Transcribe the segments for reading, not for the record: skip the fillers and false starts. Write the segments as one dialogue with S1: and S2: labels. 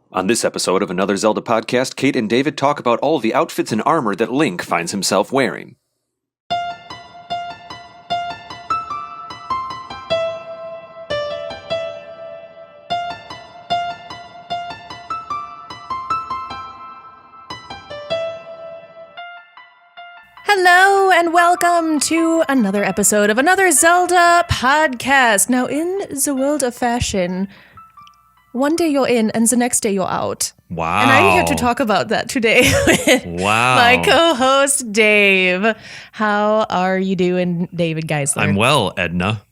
S1: On this episode of another Zelda podcast, Kate and David talk about all the outfits and armor that Link finds himself wearing.
S2: Hello and welcome to another episode of another Zelda podcast. Now, in the world of fashion, one day you're in and the next day you're out.
S3: Wow.
S2: And I'm here to talk about that today with my co-host, Dave. How are you doing, David Geisler?
S3: I'm well, Edna.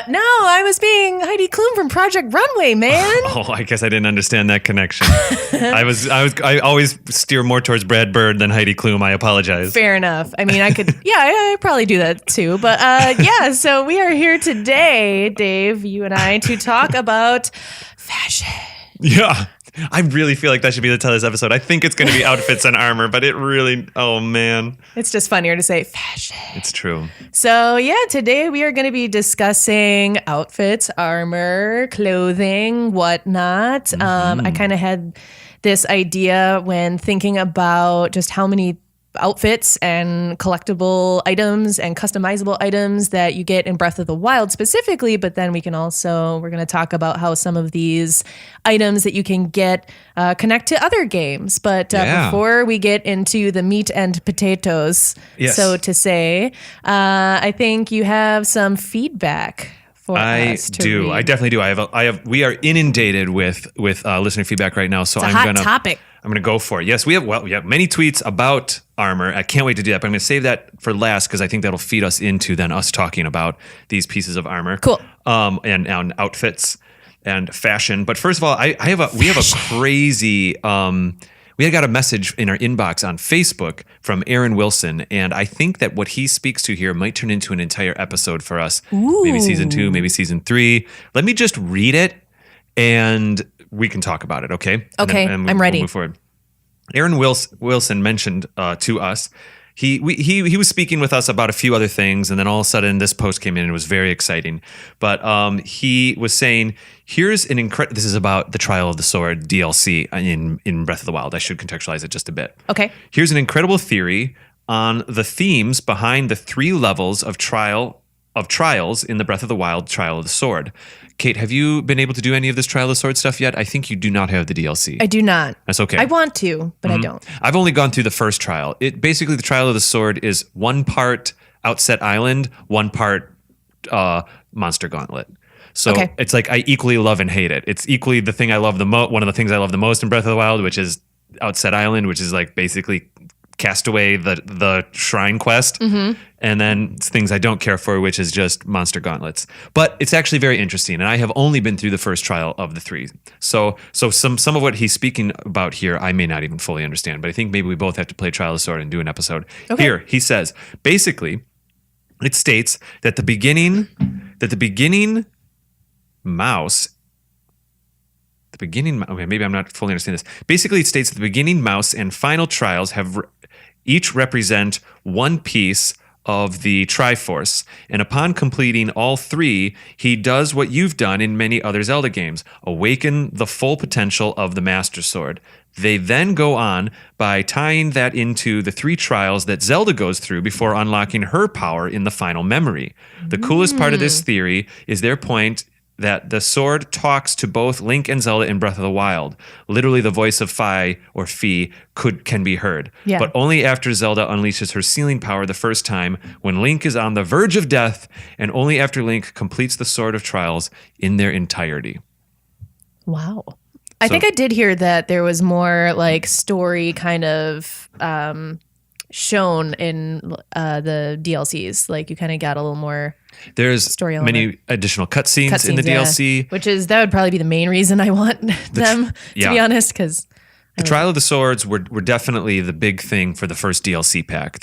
S2: No, I was being Heidi Klum from Project Runway, man.
S3: Oh, I guess I didn't understand that connection. I always steer more towards Brad Bird than Heidi Klum. I apologize.
S2: Fair enough. I mean, I could, I probably do that too. But so we are here today, Dave, you and I, to talk about fashion.
S3: Yeah. I really feel like that should be the title of this episode. I think it's going to be outfits and armor, but it really, oh man.
S2: It's just funnier to say fashion.
S3: It's true.
S2: So today we are going to be discussing outfits, armor, clothing, whatnot. I kind of had this idea when thinking about just how many outfits and collectible items and customizable items that you get in Breath of the Wild specifically, but then we're going to talk about how some of these items that you can get connect to other games. But before we get into the meat and potatoes, so to say, I think you have some feedback for us to read.
S3: I definitely do. We are inundated with listener feedback right now, so
S2: it's a hot topic.
S3: I'm going to go for it. Yes, we have many tweets about armor. I can't wait to do that, but I'm going to save that for last because I think that'll feed us into then us talking about these pieces of armor.
S2: Cool.
S3: And outfits and fashion. But first of all, we have a crazy we got a message in our inbox on Facebook from Aaron Wilson, and I think that what he speaks to here might turn into an entire episode for us.
S2: Ooh.
S3: Maybe season 2, maybe season 3. Let me just read it and we can talk about it, okay?
S2: Okay, I'm ready.
S3: We'll move forward. Aaron Wilson mentioned to us, he was speaking with us about a few other things, and then all of a sudden this post came in and it was very exciting. But he was saying, here's an incredible, this is about the Trial of the Sword DLC in Breath of the Wild. I should contextualize it just a bit.
S2: Okay.
S3: Here's an incredible theory on the themes behind the 3 levels of trials in the Breath of the Wild Trial of the Sword. Kate, have you been able to do any of this Trial of the Sword stuff yet? I think you do not have the DLC.
S2: I do not.
S3: That's okay.
S2: I want to, but I don't.
S3: I've only gone through the first trial. Basically, the Trial of the Sword is 1 part Outset Island, 1 part Monster Gauntlet. So It's like I equally love and hate it. It's equally the thing I love the most. One of the things I love the most in Breath of the Wild, which is Outset Island, which is like basically Castaway, the shrine quest, and then things I don't care for, which is just monster gauntlets. But it's actually very interesting, and I have only been through the first trial of the 3. So some of what he's speaking about here, I may not even fully understand, but I think maybe we both have to play Trial of the Sword and do an episode. Okay. Here, he says, basically, it states that the beginning mouse. Okay, maybe I'm not fully understanding this. Basically, it states that the beginning mouse and final trials each represent 1 piece of the Triforce, and upon completing all 3, he does what you've done in many other Zelda games, awaken the full potential of the Master Sword. They then go on by tying that into the 3 trials that Zelda goes through before unlocking her power in the final memory. The coolest part of this theory is their point that the sword talks to both Link and Zelda in Breath of the Wild. Literally, the voice of Fi or Fi can be heard. Yeah. But only after Zelda unleashes her sealing power the first time, when Link is on the verge of death, and only after Link completes the Sword of Trials in their entirety.
S2: Wow. I think I did hear that there was more like story kind of shown in the DLCs. Like you kind of got a little more
S3: There's
S2: story
S3: many additional cutscenes in the DLC.
S2: That would probably be the main reason I want them, to be honest, because
S3: the Trial of the Swords were definitely the big thing for the first DLC pack.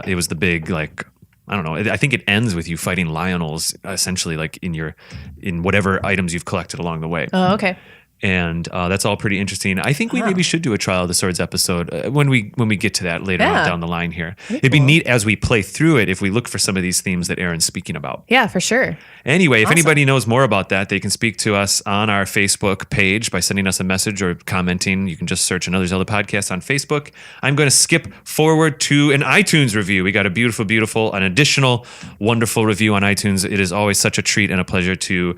S3: It was the big, like, I don't know. I think it ends with you fighting Lionels, essentially, like in whatever items you've collected along the way.
S2: Oh, okay.
S3: And that's all pretty interesting. I think we maybe should do a Trial of the Swords episode when we get to that later on down the line here. It'd be neat as we play through it if we look for some of these themes that Aaron's speaking about.
S2: Yeah, for sure.
S3: Anyway, if anybody knows more about that, they can speak to us on our Facebook page by sending us a message or commenting. You can just search Another Zelda Podcast on Facebook. I'm going to skip forward to an iTunes review. We got a beautiful, an additional wonderful review on iTunes. It is always such a treat and a pleasure to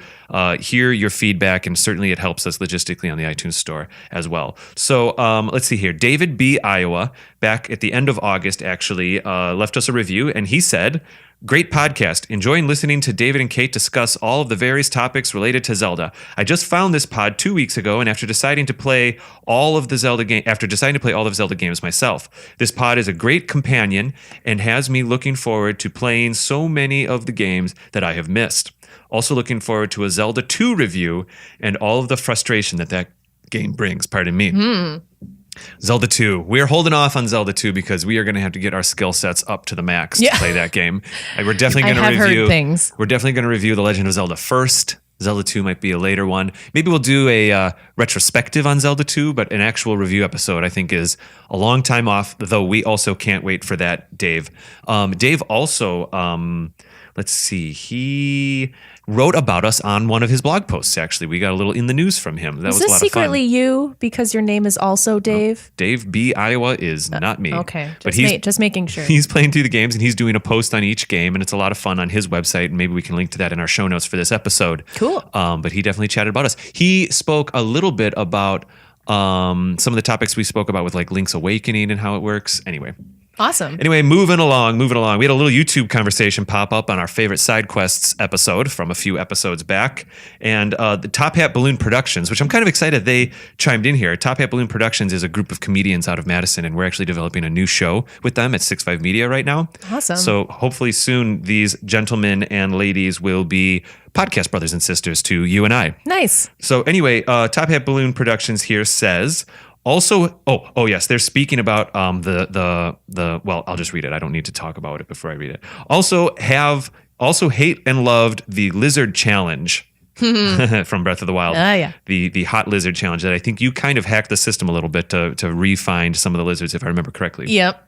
S3: hear your feedback, and certainly it helps us logistically on the iTunes store as well. So let's see here. David B. Iowa, back at the end of August, actually left us a review, and he said, "Great podcast. Enjoying listening to David and Kate discuss all of the various topics related to Zelda. I just found this pod 2 weeks ago, and after deciding to play all of Zelda games myself, this pod is a great companion and has me looking forward to playing so many of the games that I have missed. Also looking forward to a Zelda 2 review and all of the frustration that game brings. Pardon me. Zelda 2. We're holding off on Zelda 2 because we are going to have to get our skill sets up to the max to play that game. We're definitely going to review.
S2: Heard things.
S3: We're definitely going to review The Legend of Zelda first. Zelda 2 might be a later one. Maybe we'll do a retrospective on Zelda 2, but an actual review episode I think is a long time off, though we also can't wait for that, Dave. Dave also, let's see, he wrote about us on one of his blog posts, actually. We got a little in the news from him. That was a lot of fun. Is this secretly
S2: you because your name is also Dave?
S3: Dave B. Iowa is not me.
S2: Okay, just making sure.
S3: He's playing through the games, and he's doing a post on each game, and it's a lot of fun on his website, and maybe we can link to that in our show notes for this episode.
S2: Cool.
S3: But he definitely chatted about us. He spoke a little bit about some of the topics we spoke about with like Link's Awakening and how it works. Anyway.
S2: Awesome.
S3: Anyway, moving along. We had a little YouTube conversation pop up on our favorite side quests episode from a few episodes back. And the Top Hat Balloon Productions, which I'm kind of excited they chimed in here. Top Hat Balloon Productions is a group of comedians out of Madison, and we're actually developing a new show with them at 6.5 Media right now.
S2: Awesome.
S3: So hopefully soon these gentlemen and ladies will be podcast brothers and sisters to you and I.
S2: Nice.
S3: So anyway, Top Hat Balloon Productions here says... Also, yes, they're speaking about well, I'll just read it. I don't need to talk about it before I read it. Also hate and loved the Lizard Challenge from Breath of the Wild.
S2: Yeah.
S3: The Hot Lizard Challenge that I think you kind of hacked the system a little bit to re-find some of the lizards, if I remember correctly.
S2: Yep.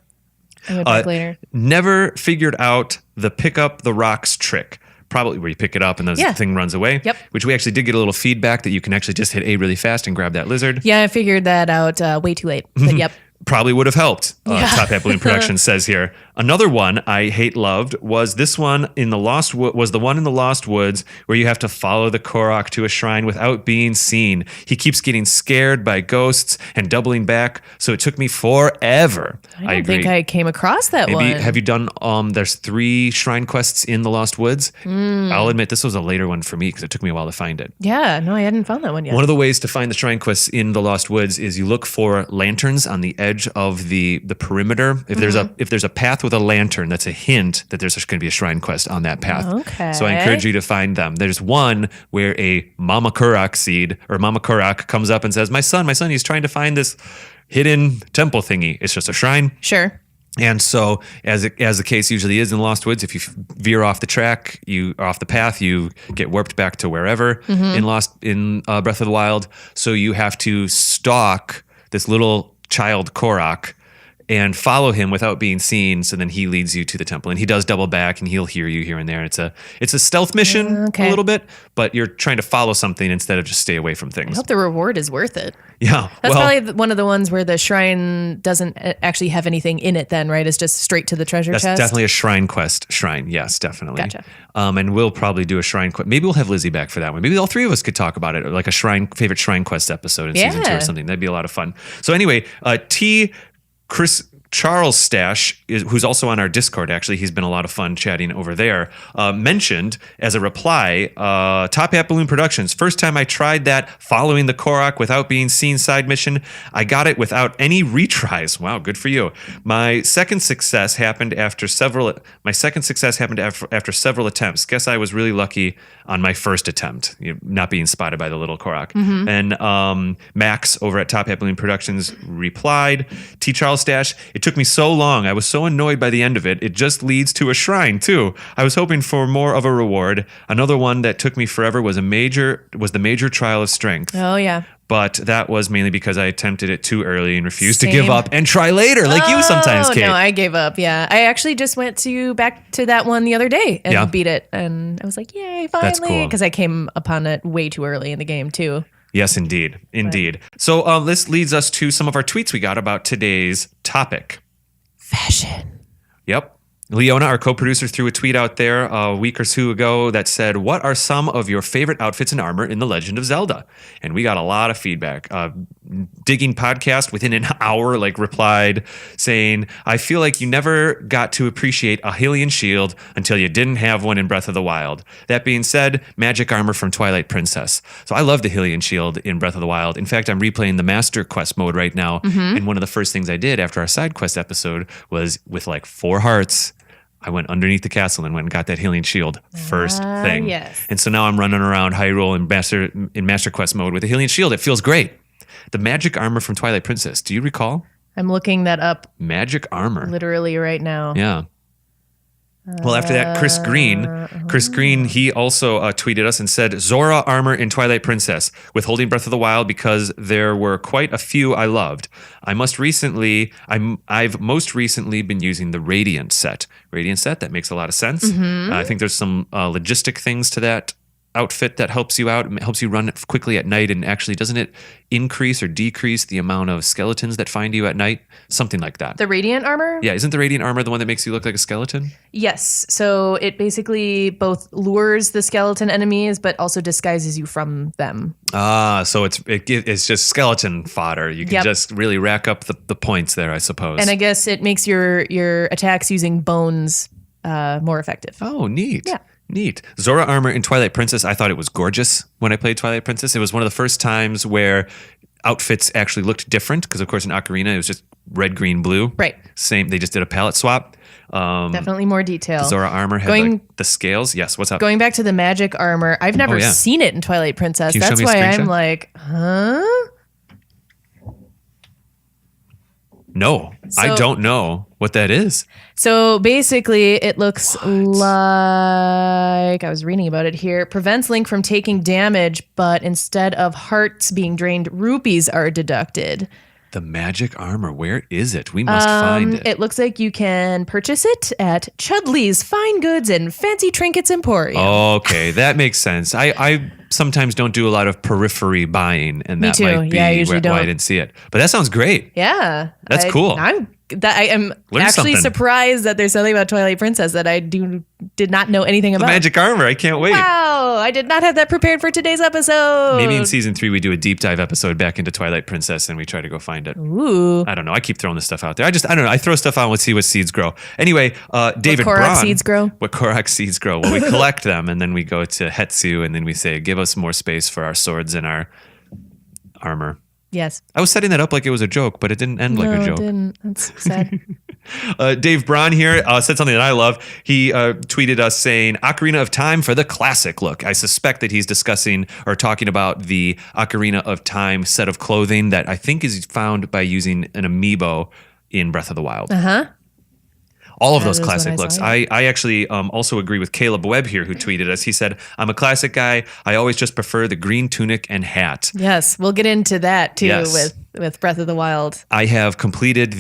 S2: I went back later.
S3: Never figured out the pick up the rocks trick. Probably where you pick it up and the thing runs away.
S2: Yep.
S3: Which we actually did get a little feedback that you can actually just hit A really fast and grab that lizard.
S2: Yeah, I figured that out way too late. But yep.
S3: Probably would have helped. Top Hat Balloon Productions says here. Another one I loved was this one in the Lost Woods where you have to follow the Korok to a shrine without being seen. He keeps getting scared by ghosts and doubling back, so it took me forever.
S2: I don't think I came across that one.
S3: Have you done? There's 3 shrine quests in the Lost Woods. I'll admit this was a later one for me because it took me a while to find it.
S2: Yeah, no, I hadn't found that one yet.
S3: One of the ways to find the shrine quests in the Lost Woods is you look for lanterns on the edge of the perimeter. If there's a path with a lantern, that's a hint that there's going to be a shrine quest on that path.
S2: Okay.
S3: So I encourage you to find them. There's one where a Mama Korok seed or Mama Korok comes up and says, my son, he's trying to find this hidden temple thingy. It's just a shrine.
S2: Sure.
S3: And so, as the case usually is in Lost Woods, if you veer off the track, off the path, you get warped back to wherever in Breath of the Wild. So you have to stalk this little child Korok and follow him without being seen. So then he leads you to the temple, and he does double back, and he'll hear you here and there. It's a stealth mission a little bit, but you're trying to follow something instead of just stay away from things.
S2: I hope the reward is worth it.
S3: Yeah,
S2: that's probably one of the ones where the shrine doesn't actually have anything in it. Then, right? It's just straight to the treasure chest.
S3: That's definitely a shrine quest. Shrine, yes, definitely.
S2: Gotcha.
S3: And we'll probably do a shrine quest. Maybe we'll have Lizzie back for that one. Maybe all 3 of us could talk about it, or like a favorite shrine quest episode in season 2 or something. That'd be a lot of fun. So anyway, Chris Charles Stash, who's also on our Discord, actually, he's been a lot of fun chatting over there, mentioned as a reply, Top Hat Balloon Productions, first time I tried that following the Korok without being seen side mission, I got it without any retries. Wow, good for you. My second success happened after several attempts. Guess I was really lucky on my first attempt, not being spotted by the little Korok. And Max over at Top Hat Balloon Productions replied, T. Charles Stash, it took me so long. I was so annoyed by the end of it. It just leads to a shrine too. I was hoping for more of a reward. Another one that took me forever was the major trial of strength.
S2: Oh yeah.
S3: But that was mainly because I attempted it too early and refused to give
S2: Same.
S3: up and try later, like you sometimes, Kate.
S2: No, I gave up. Yeah, I actually just went back to that one the other day and beat it, and I was like, "Yay, finally!"
S3: That's cool.
S2: Because I came upon it way too early in the game too.
S3: Yes, indeed. So this leads us to some of our tweets we got about today's topic.
S2: Fashion.
S3: Yep. Leona, our co-producer, threw a tweet out there a week or two ago that said, "What are some of your favorite outfits and armor in The Legend of Zelda?" And we got a lot of feedback. Digging Podcast within an hour replied saying, "I feel like you never got to appreciate a Hylian shield until you didn't have one in Breath of the Wild. That being said, magic armor from Twilight Princess." So I love the Hylian shield in Breath of the Wild. In fact, I'm replaying the Master Quest mode right now. And one of the first things I did after our side quest episode was with 4 hearts, I went underneath the castle and went and got that Hylian shield first thing.
S2: Yes.
S3: And so now I'm running around Hyrule in Master Quest mode with a Hylian shield. It feels great. The magic armor from Twilight Princess. Do you recall?
S2: I'm looking that up
S3: Magic armor.
S2: literally right now.
S3: Yeah. Well, after that, Chris Green, he also tweeted us and said, "Zora Armor in Twilight Princess, withholding Breath of the Wild because there were quite a few I loved. I've most recently been using the Radiant set. Radiant set, that makes a lot of sense. I think there's some logistic things to that outfit that helps you out. It helps you run it quickly at night, and actually, doesn't it increase or decrease the amount of skeletons that find you at night? Something like that.
S2: The Radiant Armor?
S3: Yeah, isn't the Radiant Armor the one that makes you look like a skeleton?
S2: Yes. So it basically both lures the skeleton enemies, but also disguises you from them.
S3: So it's just skeleton fodder. You can just really rack up the points there, I suppose.
S2: And I guess it makes your attacks using bones more effective.
S3: Oh, neat.
S2: Yeah.
S3: Neat. Zora Armor in Twilight Princess, I thought it was gorgeous when I played Twilight Princess. It was one of the first times where outfits actually looked different because, of course, in Ocarina, it was just red, green, blue.
S2: Right.
S3: Same. They just did a palette swap.
S2: Definitely more detail.
S3: Zora Armor had the scales. Yes, what's up?
S2: Going back to the magic armor, I've never seen it in Twilight Princess.
S3: Can you
S2: That's
S3: show me a
S2: why
S3: screenshot?
S2: I'm like, huh?
S3: No, I don't know what that is.
S2: So basically, it looks like, I was reading about it here, it prevents Link from taking damage, but instead of hearts being drained, rupees are deducted.
S3: The magic armor, where is it? We must find it.
S2: It looks like you can purchase it at Chudley's Fine Goods and Fancy Trinkets Emporium.
S3: Okay, that makes sense. I sometimes don't do a lot of periphery buying, and that
S2: too.
S3: might be
S2: Yeah, I usually
S3: why I
S2: don't.
S3: didn't see it. But that sounds great.
S2: Yeah.
S3: That's cool.
S2: I am
S3: Learn
S2: actually
S3: something.
S2: surprised that there's something about Twilight Princess that I did not know anything about.
S3: Magic armor, I can't wait.
S2: Wow, I did not have that prepared for today's episode.
S3: Maybe in season 3 we do a deep dive episode back into Twilight Princess and we try to go find it.
S2: Ooh.
S3: I don't know. I keep throwing this stuff out there. I don't know. I throw stuff out. Let's see what seeds grow. Anyway, David
S2: Korok
S3: Braun.
S2: seeds grow?
S3: What Korok seeds grow? Well, we collect them and then we go to Hetsu and then we say, give us more space for our swords and our armor.
S2: Yes.
S3: I was setting that up like it was a joke, but it didn't end like a joke.
S2: It didn't. That's sad.
S3: Dave Braun here said something that I love. He tweeted us saying, Ocarina of Time for the classic look. I suspect that he's discussing or talking about the Ocarina of Time set of clothing that I think is found by using an amiibo in Breath of the Wild.
S2: Uh-huh.
S3: All of
S2: That
S3: those
S2: is what
S3: classic
S2: I saw,
S3: looks.
S2: yeah.
S3: I actually also agree with Caleb Webb here, who tweeted us. He said, I'm a classic guy. I always just prefer the green tunic and hat.
S2: Yes, we'll get into that too
S3: Yes.
S2: with Breath of the Wild.
S3: I have completed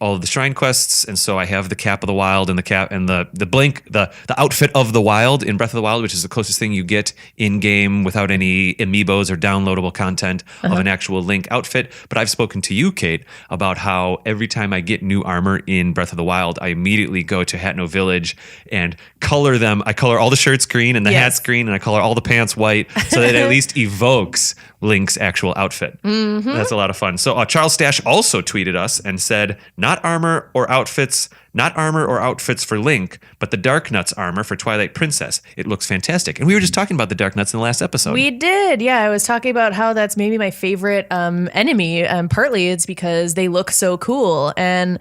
S3: all of the shrine quests, and so I have the cap of the wild and the outfit of the wild in Breath of the Wild, which is the closest thing you get in game without any amiibos or downloadable content of an actual Link outfit. But I've spoken to you, Kate, about how every time I get new armor in Breath of the Wild, I immediately go to Hatno Village and color them. I color all the shirts green and the hats green, and I color all the pants white so that it at least evokes Link's actual outfit. Mm-hmm. That's a lot of fun. So Charles Stash also tweeted us and said, not armor or outfits for Link, but the Dark Nuts armor for Twilight Princess. It looks fantastic. And we were just talking about the Dark Nuts in the last episode.
S2: We did. Yeah, I was talking about how that's maybe my favorite enemy. Partly it's because they look so cool. And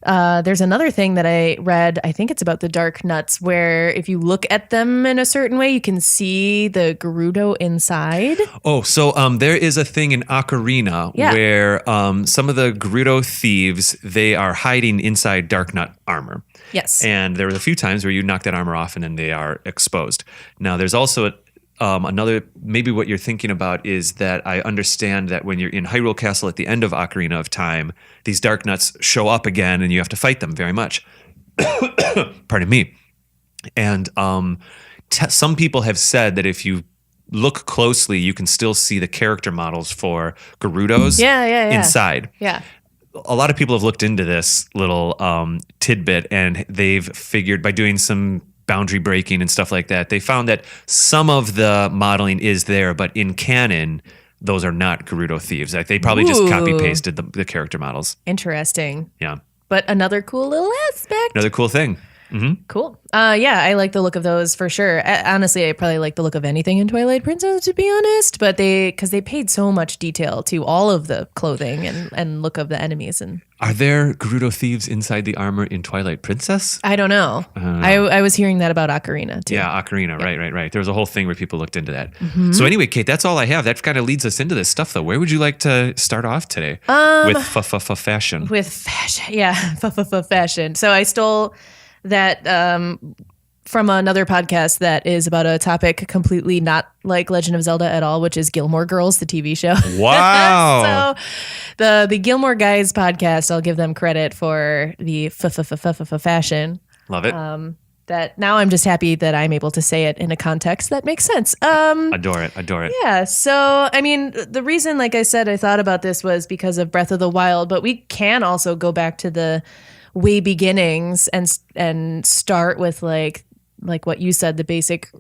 S2: there's another thing that I read, I think it's about the Dark Nuts, where if you look at them in a certain way, you can see the Gerudo inside.
S3: Oh, so there is a thing in Ocarina where some of the Gerudo thieves, they are hiding inside Dark Nut armor.
S2: Yes.
S3: And there was a few times where you knock that armor off and then they are exposed. Now, there's also maybe what you're thinking about is that I understand that when you're in Hyrule Castle at the end of Ocarina of Time, these dark nuts show up again and you have to fight them very much. Pardon me. And some people have said that if you look closely, you can still see the character models for Gerudos inside.
S2: Yeah.
S3: A lot of people have looked into this little tidbit, and they've figured by doing some boundary breaking and stuff like that, they found that some of the modeling is there, but in canon, those are not Gerudo thieves. Like, they probably just copy pasted the character models.
S2: Interesting.
S3: Yeah.
S2: But another cool little aspect.
S3: Another cool thing. Mm-hmm.
S2: Cool. Yeah, I like the look of those for sure. Honestly, I probably like the look of anything in Twilight Princess, to be honest. But because they paid so much detail to all of the clothing and look of the enemies. And
S3: are there Gerudo thieves inside the armor in Twilight Princess?
S2: I don't know. I was hearing that about Ocarina too.
S3: Yeah, Ocarina. Yeah. Right. There was a whole thing where people looked into that. Mm-hmm. So anyway, Kate, that's all I have. That kind of leads us into this stuff, though. Where would you like to start off today? With fashion.
S2: With fashion, yeah, fashion. So I stole that from another podcast that is about a topic completely not like Legend of Zelda at all, which is Gilmore Girls, the TV show.
S3: Wow.
S2: So the Gilmore Guys podcast, I'll give them credit for the fashion.
S3: Love it.
S2: That now I'm just happy that I'm able to say it in a context that makes sense.
S3: Adore it.
S2: Yeah. So, I mean, the reason, like I said, I thought about this was because of Breath of the Wild, but we can also go back to the way beginnings and start with like what you said, the basic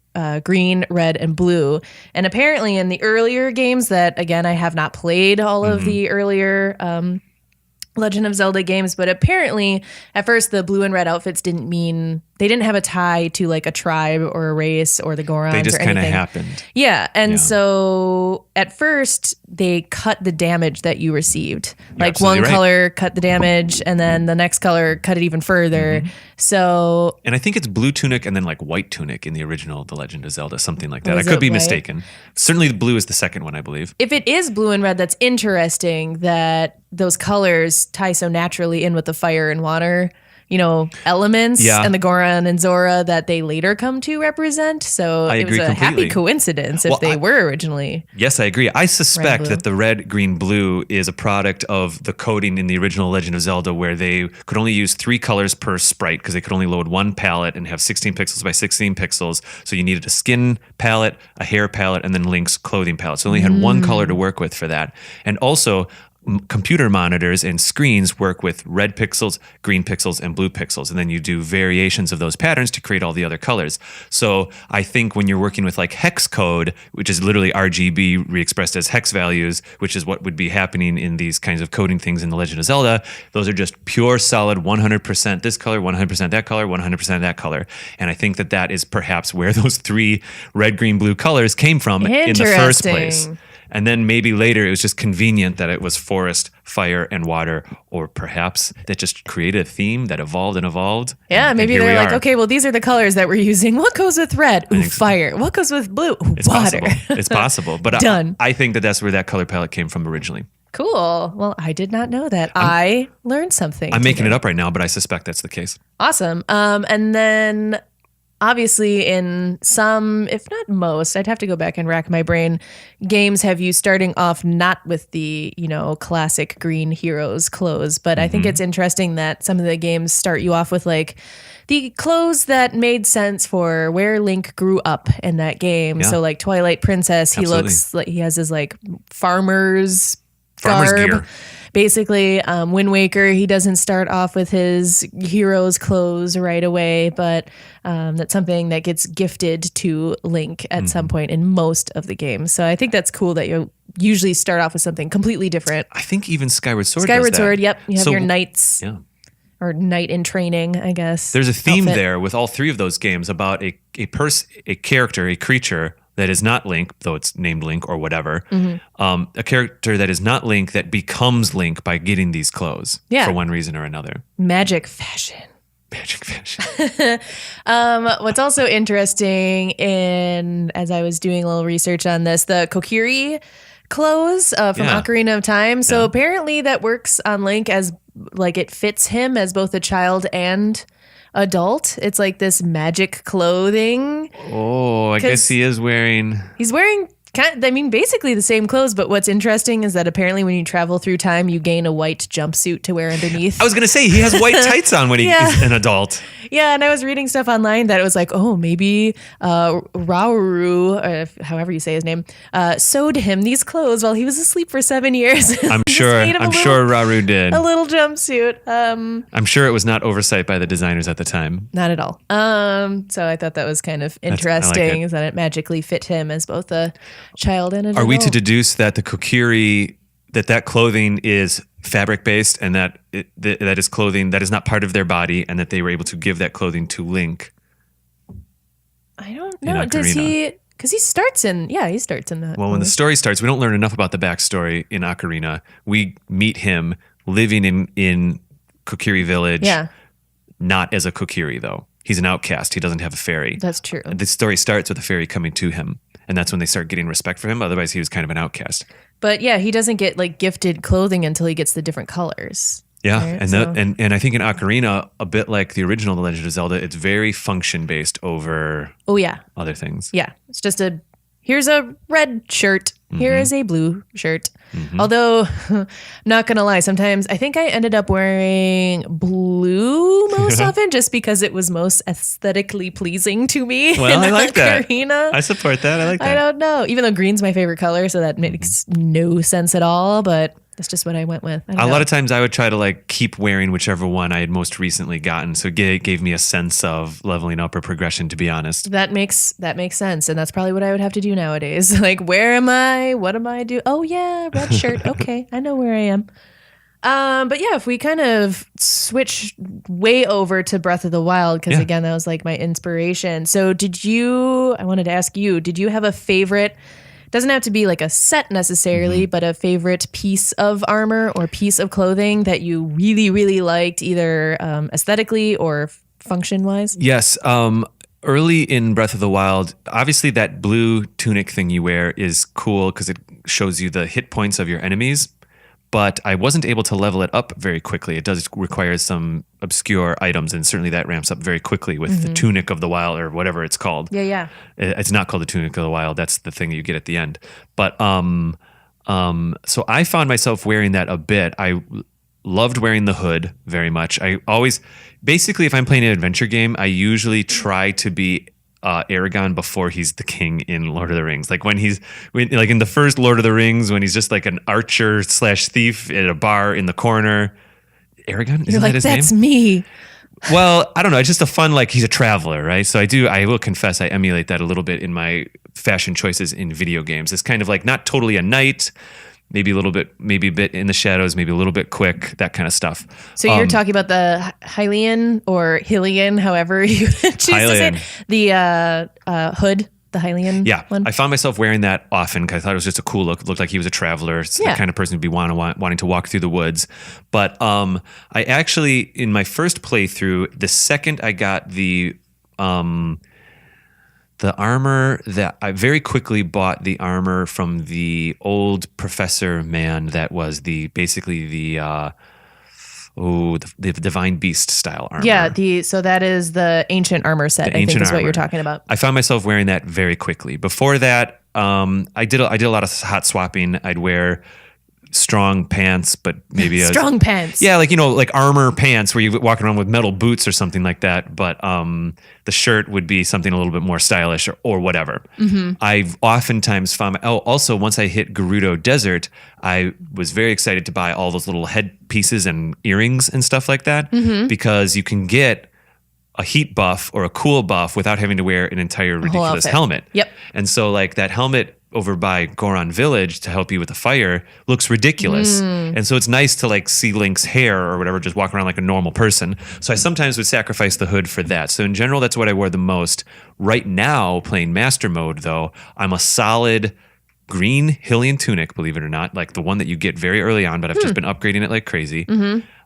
S2: green, red, and blue. And apparently in the earlier games that, again, I have not played all of the earlier Legend of Zelda games, but apparently at first the blue and red outfits they didn't have a tie to like a tribe or a race or the Gorons.
S3: They just
S2: kind of
S3: happened.
S2: Yeah. And so at first they cut the damage that you received. Like one color cut the damage and then the next color cut it even further. So.
S3: And I think it's blue tunic and then like white tunic in the original The Legend of Zelda, something like that. I could be mistaken. Certainly the blue is the second one, I believe.
S2: If it is blue and red, that's interesting that those colors tie so naturally in with the fire and water, elements and the Goron and Zora that they later come to represent. So it was a happy coincidence if they were originally.
S3: Yes, I agree. I suspect that the red, green, blue is a product of the coding in the original Legend of Zelda where they could only use 3 colors per sprite because they could only load 1 palette and have 16 pixels by 16 pixels. So you needed a skin palette, a hair palette, and then Link's clothing palette. So they only had 1 color to work with for that. And also, computer monitors and screens work with red pixels, green pixels, and blue pixels. And then you do variations of those patterns to create all the other colors. So I think when you're working with like hex code, which is literally RGB re-expressed as hex values, which is what would be happening in these kinds of coding things in The Legend of Zelda, those are just pure solid 100% this color, 100% that color, 100% that color. And I think that is perhaps where those 3 red, green, blue colors came from in the first place. And then maybe later it was just convenient that it was forest, fire, and water, or perhaps that just created a theme that evolved and evolved.
S2: Yeah, maybe they're like, okay, well, these are the colors that we're using. What goes with red? Ooh, fire. What goes with blue? Ooh, water.
S3: It's possible. But
S2: Done.
S3: I think that's where that color palette came from originally.
S2: Cool. Well, I did not know that. I learned something.
S3: I'm making it up right now, but I suspect that's the case.
S2: Awesome. And then obviously in some, if not most, I'd have to go back and rack my brain, games have you starting off not with the, classic green heroes clothes. But I think it's interesting that some of the games start you off with like the clothes that made sense for where Link grew up in that game. Yeah. So like Twilight Princess, he looks like he has his like farmer's garb.
S3: Gear.
S2: Basically, Wind Waker, he doesn't start off with his hero's clothes right away, but that's something that gets gifted to Link at some point in most of the games. So I think that's cool that you usually start off with something completely different.
S3: I think even Skyward Sword
S2: Skyward
S3: does
S2: Sword,
S3: that.
S2: yep. You have your knights.
S3: Yeah.
S2: Or knight in training, I guess.
S3: There's a theme there with all 3 of those games about a character, a creature that is not Link, though it's named Link or whatever, a character that is not Link that becomes Link by getting these clothes for one reason or another.
S2: Magic fashion. What's also interesting as I was doing a little research on this, the Kokiri clothes from Ocarina of Time. So apparently that works on Link as like it fits him as both a child and adult. It's like this magic clothing.
S3: Oh, I guess he is wearing...
S2: He's wearing... basically the same clothes, but what's interesting is that apparently when you travel through time, you gain a white jumpsuit to wear underneath.
S3: I was going to say, he has white tights on when he's an adult.
S2: Yeah, and I was reading stuff online that it was like, oh, maybe Rauru, however you say his name, sewed him these clothes while he was asleep for 7 years.
S3: I'm sure Rauru did.
S2: A little jumpsuit.
S3: I'm sure it was not oversight by the designers at the time.
S2: Not at all. So I thought that was kind of interesting, is that it magically fit him as both a child and an adult.
S3: Are we to deduce that the Kokiri, that clothing is fabric based, and that is clothing that is not part of their body, and that they were able to give that clothing to Link?
S2: I don't know. Does he? Because he starts in that.
S3: Well, when the story starts, we don't learn enough about the backstory in Ocarina. We meet him living in Kokiri village.
S2: Yeah.
S3: Not as a Kokiri though. He's an outcast. He doesn't have a fairy.
S2: That's true.
S3: The story starts with a fairy coming to him, and that's when they start getting respect for him. Otherwise, he was kind of an outcast.
S2: But yeah, he doesn't get like gifted clothing until he gets the different colors.
S3: Yeah,
S2: right?
S3: And I think in Ocarina, a bit like the original The Legend of Zelda, it's very function based over other things.
S2: Yeah, it's just here's a red shirt. Here is a blue shirt. Although, not going to lie, sometimes I think I ended up wearing blue most often just because it was most aesthetically pleasing to me.
S3: Well, I like
S2: Ocarina.
S3: that. I support that. I like that.
S2: I don't know. Even though green's my favorite color, so that makes no sense at all, but that's just what I went with.
S3: A lot of times I would try to like keep wearing whichever one I had most recently gotten. So it gave me a sense of leveling up or progression, to be honest.
S2: That makes sense. And that's probably what I would have to do nowadays. Like, where am I? What am I doing? Oh yeah, red shirt. Okay. I know where I am. But yeah, if we kind of switch way over to Breath of the Wild, because again, that was like my inspiration. So I wanted to ask you, did you have a favorite? Doesn't have to be like a set necessarily, but a favorite piece of armor or piece of clothing that you really, really liked, either aesthetically or function-wise?
S3: Yes. Early in Breath of the Wild, obviously that blue tunic thing you wear is cool because it shows you the hit points of your enemies. But I wasn't able to level it up very quickly. It does require some obscure items, and certainly that ramps up very quickly with the Tunic of the Wild or whatever it's called.
S2: Yeah.
S3: It's not called the Tunic of the Wild. That's the thing that you get at the end. But so I found myself wearing that a bit. I loved wearing the hood very much. I always, basically, if I'm playing an adventure game, I usually try to be Aragorn before he's the king in Lord of the Rings. Like when like in the first Lord of the Rings, when he's just like an archer / thief at a bar in the corner. Aragorn? Isn't that his name?
S2: That's me.
S3: Well, I don't know. It's just a fun, like he's a traveler, right? So I will confess, I emulate that a little bit in my fashion choices in video games. It's kind of like not totally a knight, maybe a bit in the shadows, maybe a little bit quick, that kind of stuff.
S2: So you're talking about the Hylian or Hylian, however you choose to say it, the hood, the Hylian one?
S3: I found myself wearing that often because I thought it was just a cool look. It looked like he was a traveler, the kind of person who'd be wanting to walk through the woods. But I actually, in my first playthrough, the second I got the armor, that I very quickly bought the armor from the old professor man that was the Divine Beast style armor.
S2: Yeah, so that is the ancient armor set, I think is what you're talking about.
S3: I found myself wearing that very quickly. Before that, I did a lot of hot swapping. I'd wear strong pants, but maybe
S2: strong pants.
S3: Yeah, like armor pants where you walk around with metal boots or something like that. But the shirt would be something a little bit more stylish or whatever. I've oftentimes found also once I hit Gerudo Desert, I was very excited to buy all those little head pieces and earrings and stuff like that because you can get a heat buff or a cool buff without having to wear an entire ridiculous helmet.
S2: Yep.
S3: And so like that helmet over by Goron Village to help you with the fire looks ridiculous. And so it's nice to like see Link's hair or whatever, just walk around like a normal person. So I sometimes would sacrifice the hood for that. So in general, that's what I wore the most. Right now, playing Master Mode though, I'm a solid green Hylian tunic, believe it or not, like the one that you get very early on, but I've just been upgrading it like crazy.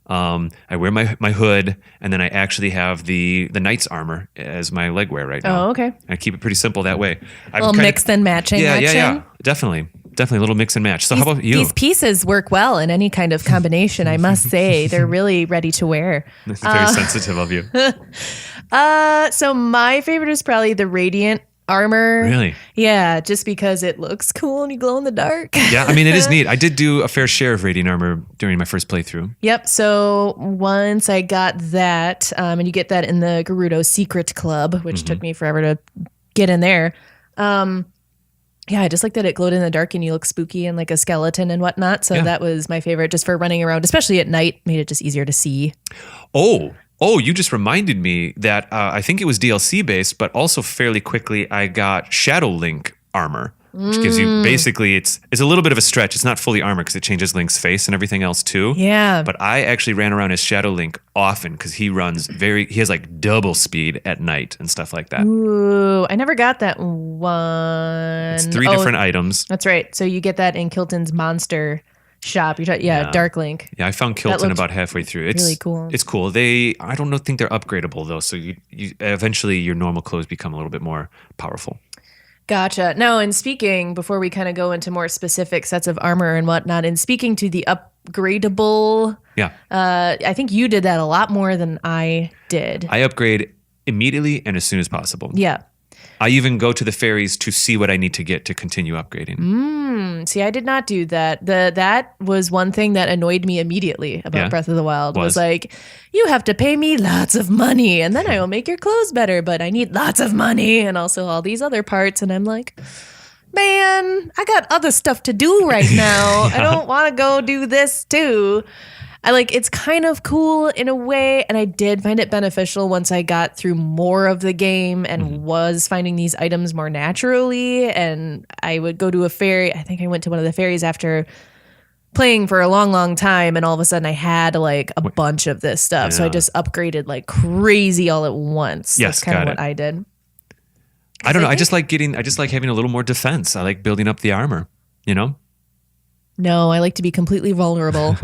S3: I wear my hood, and then I actually have the knight's armor as my leg wear right now.
S2: Oh, okay.
S3: I keep it pretty simple that way.
S2: A little mixed and matching action.
S3: Yeah, definitely. definitely a little mix and match. So how about you?
S2: These pieces work well in any kind of combination, I must say. They're really ready to wear.
S3: That's very sensitive of you.
S2: So my favorite is probably the Radiant Armor.
S3: Really?
S2: Yeah, just because it looks cool and you glow in the dark.
S3: Yeah, I mean, it is neat. I did do a fair share of Radiant Armor during my first playthrough.
S2: Yep. So once I got that, and you get that in the Gerudo Secret Club, which took me forever to get in there. Yeah, I just like that it glowed in the dark and you look spooky and like a skeleton and whatnot. So that was my favorite just for running around, especially at night, made it just easier to see.
S3: Oh, you just reminded me that I think it was DLC based, but also fairly quickly I got Shadow Link armor, which gives you basically, it's a little bit of a stretch. It's not fully armor because it changes Link's face and everything else too.
S2: Yeah.
S3: But I actually ran around as Shadow Link often because he has like double speed at night and stuff like that.
S2: Ooh, I never got that one.
S3: It's 3 different items.
S2: That's right. So you get that in Kilton's monster shop. Dark Link.
S3: Yeah, I found Kilton about halfway through. It's
S2: really cool.
S3: It's cool. I don't think they're upgradable though. So you eventually your normal clothes become a little bit more powerful.
S2: Gotcha. Now, and speaking, before we kind of go into more specific sets of armor and whatnot, and speaking to the upgradable, I think you did that a lot more than I did.
S3: I upgrade immediately and as soon as possible.
S2: Yeah.
S3: I even go to the fairies to see what I need to get to continue upgrading.
S2: See, I did not do that. That was one thing that annoyed me immediately about Breath of the Wild was like, you have to pay me lots of money and then I will make your clothes better, but I need lots of money and also all these other parts. And I'm like, man, I got other stuff to do right now. I don't want to go do this too. It's kind of cool in a way, and I did find it beneficial once I got through more of the game and was finding these items more naturally, and I would go to a fairy. I think I went to one of the fairies after playing for a long, long time, and all of a sudden I had like a bunch of this stuff, so I just upgraded like crazy all at once.
S3: Yes,
S2: that's kind of what I did.
S3: I don't know. I just like having a little more defense. I like building up the armor, you know?
S2: No, I like to be completely vulnerable.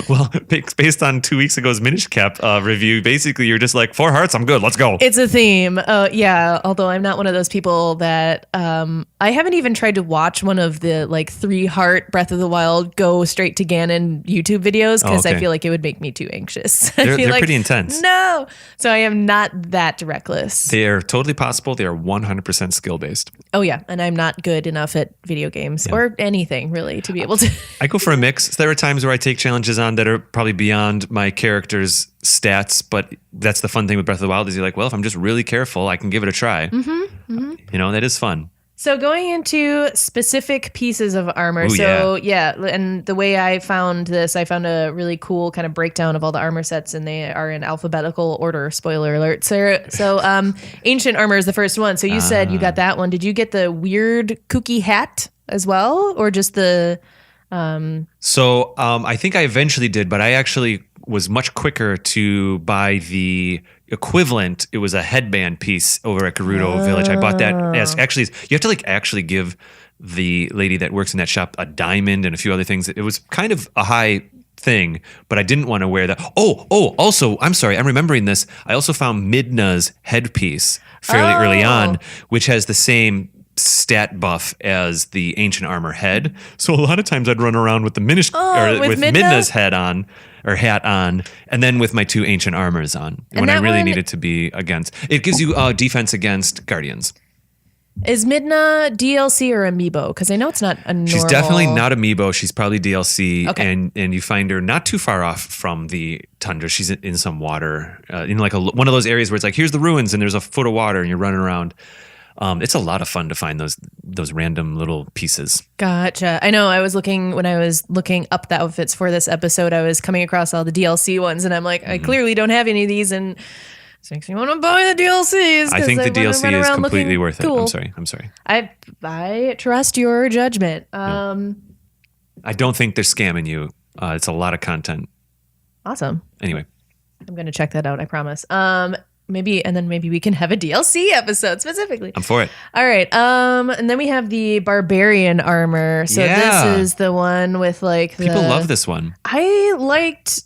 S3: Well, based on 2 weeks ago's Minish Cap review, basically you're just like, 4 hearts, I'm good, let's go.
S2: It's a theme. Yeah, although I'm not one of those people that I haven't even tried to watch one of the 3-heart Breath of the Wild go straight to Ganon YouTube videos because I feel like it would make me too anxious.
S3: They're pretty intense.
S2: No. So I am not that reckless.
S3: They are totally possible. They are 100% skill based.
S2: Oh yeah, and I'm not good enough at video games or anything really to be able to.
S3: I go for a mix. So there are times where I take challenges on that are probably beyond my character's stats, but that's the fun thing with Breath of the Wild is you're like, well, if I'm just really careful, I can give it a try. You know, that is fun.
S2: So going into specific pieces of armor. And the way I found this, I found a really cool kind of breakdown of all the armor sets, and they are in alphabetical order. Spoiler alert. So Ancient Armor is the first one. So you said you got that one. Did you get the weird kooky hat as well, or just the...
S3: So I think I eventually did, but I actually was much quicker to buy the equivalent. It was a headband piece over at Gerudo Village. I bought that as actually, you have to actually give the lady that works in that shop a diamond and a few other things. It was kind of a high thing, but I didn't want to wear that. Also, I'm sorry, I'm remembering this. I also found Midna's headpiece fairly early on, which has the same stat buff as the Ancient Armor head. So a lot of times I'd run around with the with Midna's head on or hat on, and then with my 2 Ancient Armors on when I really needed to be against. It gives you defense against Guardians.
S2: Is Midna DLC or Amiibo? Because I know it's not a normal...
S3: She's definitely not Amiibo. She's probably DLC.
S2: Okay.
S3: And you find her not too far off from the tundra. She's in some water, in like one of those areas where it's like, here's the ruins and there's a foot of water and you're running around. It's a lot of fun to find those random little pieces.
S2: Gotcha. I know. When I was looking up the outfits for this episode, I was coming across all the DLC ones, and I'm like, I clearly don't have any of these, and it makes me want to buy the DLCs.
S3: I think the DLC is completely worth it.
S2: Cool.
S3: I'm sorry.
S2: I trust your judgment.
S3: I don't think they're scamming you. It's a lot of content.
S2: Awesome.
S3: Anyway,
S2: I'm going to check that out. I promise. Maybe we can have a DLC episode specifically.
S3: I'm for it.
S2: All right. And then we have the Barbarian Armor. So this is the one with
S3: people love this one.
S2: I liked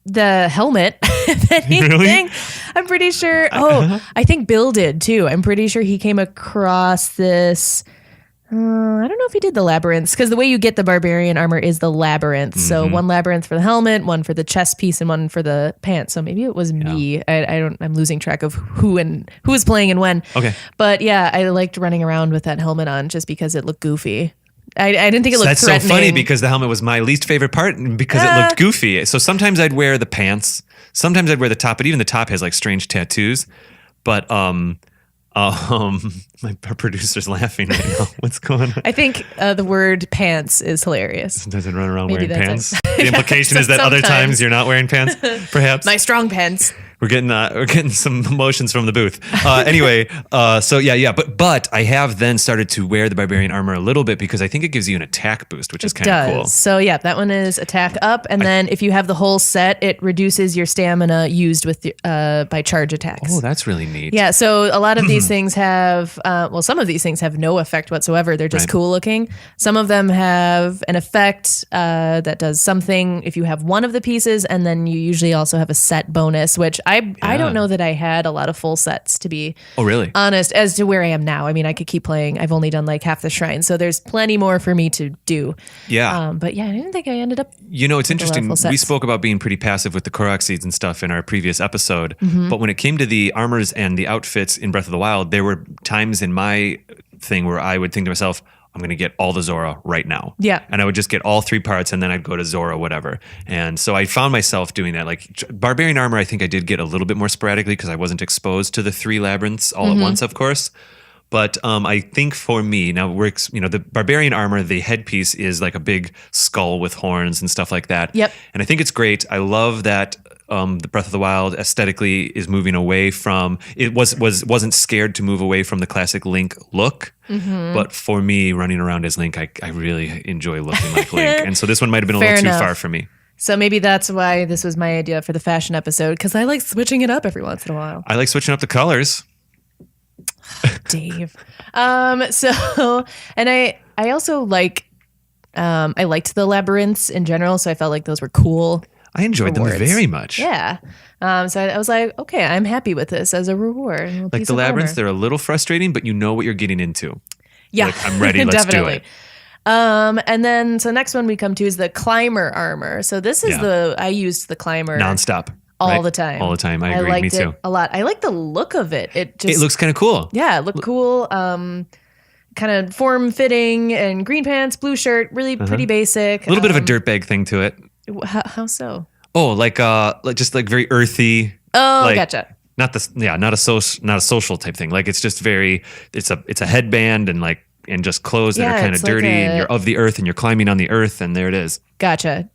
S2: the helmet. If anything,
S3: really?
S2: I'm pretty sure. I think Bill did too. I'm pretty sure he came across this. I don't know if he did the labyrinths, because the way you get the barbarian armor is the labyrinth. So one labyrinth for the helmet, one for the chest piece, and one for the pants. So maybe it was me. I'm losing track of who was playing and when.
S3: Okay.
S2: But yeah, I liked running around with that helmet on just because it looked goofy. I didn't think it looked threatening.
S3: That's so funny because the helmet was my least favorite part because it looked goofy. So sometimes I'd wear the pants, sometimes I'd wear the top, but even the top has like strange tattoos. But my producer's laughing right now. What's going on?
S2: I think the word pants is hilarious.
S3: Doesn't run around
S2: Maybe
S3: wearing pants.
S2: it.
S3: The implication is that other times you're not wearing pants, perhaps.
S2: My strong pants.
S3: We're getting some emotions from the booth. Anyway, but I have then started to wear the Barbarian Armor a little bit because I think it gives you an attack boost, which is kind of cool.
S2: So yeah, that one is attack up, and then if you have the whole set, it reduces your stamina used with by charge attacks.
S3: Oh, that's really neat.
S2: Yeah, so a lot of these things have, some of these things have no effect whatsoever. They're just cool looking. Some of them have an effect that does something if you have one of the pieces, and then you usually also have a set bonus, which I don't know that I had a lot of full sets, to be honest, as to where I am now. I mean, I could keep playing. I've only done like half the shrine, so there's plenty more for me to do.
S3: Yeah.
S2: But yeah, I didn't think I ended up.
S3: It's interesting. We spoke about being pretty passive with the Korok seeds and stuff in our previous episode, but when it came to the armors and the outfits in Breath of the Wild, there were times in my thing where I would think to myself, I'm going to get all the Zora right now.
S2: Yeah.
S3: And I would just get all 3 parts and then I'd go to Zora, whatever. And so I found myself doing that. Like Barbarian Armor, I think I did get a little bit more sporadically because I wasn't exposed to the 3 labyrinths all at once, of course. But I think for me, now the Barbarian Armor, the headpiece is like a big skull with horns and stuff like that.
S2: Yep.
S3: And I think it's great. I love that the Breath of the Wild aesthetically is moving away from, it wasn't scared to move away from the classic Link look. But for me, running around as Link, I really enjoy looking like Link. And so this one might have been a little too far for me.
S2: So maybe that's why this was my idea for the fashion episode, because I like switching it up every once in a while.
S3: I like switching up the colors.
S2: Dave. And I also like, I liked the labyrinths in general, so I felt like those were cool.
S3: I enjoyed them very much.
S2: Yeah. So I was like, okay, I'm happy with this as a reward.
S3: Like the labyrinths, they're a little frustrating, but you know what you're getting into.
S2: Yeah.
S3: Like, I'm ready, let's do it.
S2: And then, so next one we come to is the climber armor. So this is I used the climber.
S3: Nonstop.
S2: All the time.
S3: All the time. I agree. Me too.
S2: It a lot. I like the look of it. It
S3: looks kind of cool.
S2: Yeah, it looked cool. Kind of form fitting and green pants, blue shirt, really pretty basic.
S3: A little bit of a dirtbag thing to it.
S2: How so?
S3: Oh, like just like very earthy.
S2: Oh,
S3: like,
S2: gotcha.
S3: Not a social type thing. Like it's just very. It's a headband and just clothes that are kind of dirty, and you're of the earth and you're climbing on the earth, and there it is.
S2: Gotcha.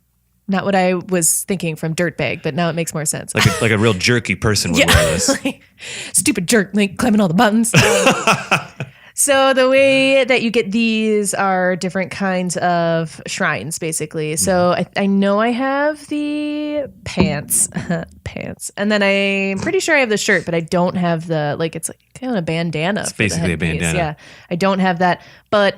S2: Not what I was thinking from dirtbag, but now it makes more sense.
S3: Like a real jerky person would wear this.
S2: Stupid jerk, like climbing all the buttons. So the way that you get these are different kinds of shrines, basically. So I know I have the pants, and then I'm pretty sure I have the shirt, but I don't have the it's like kind of a bandana.
S3: It's basically a bandana.
S2: Yeah, I don't have that, but.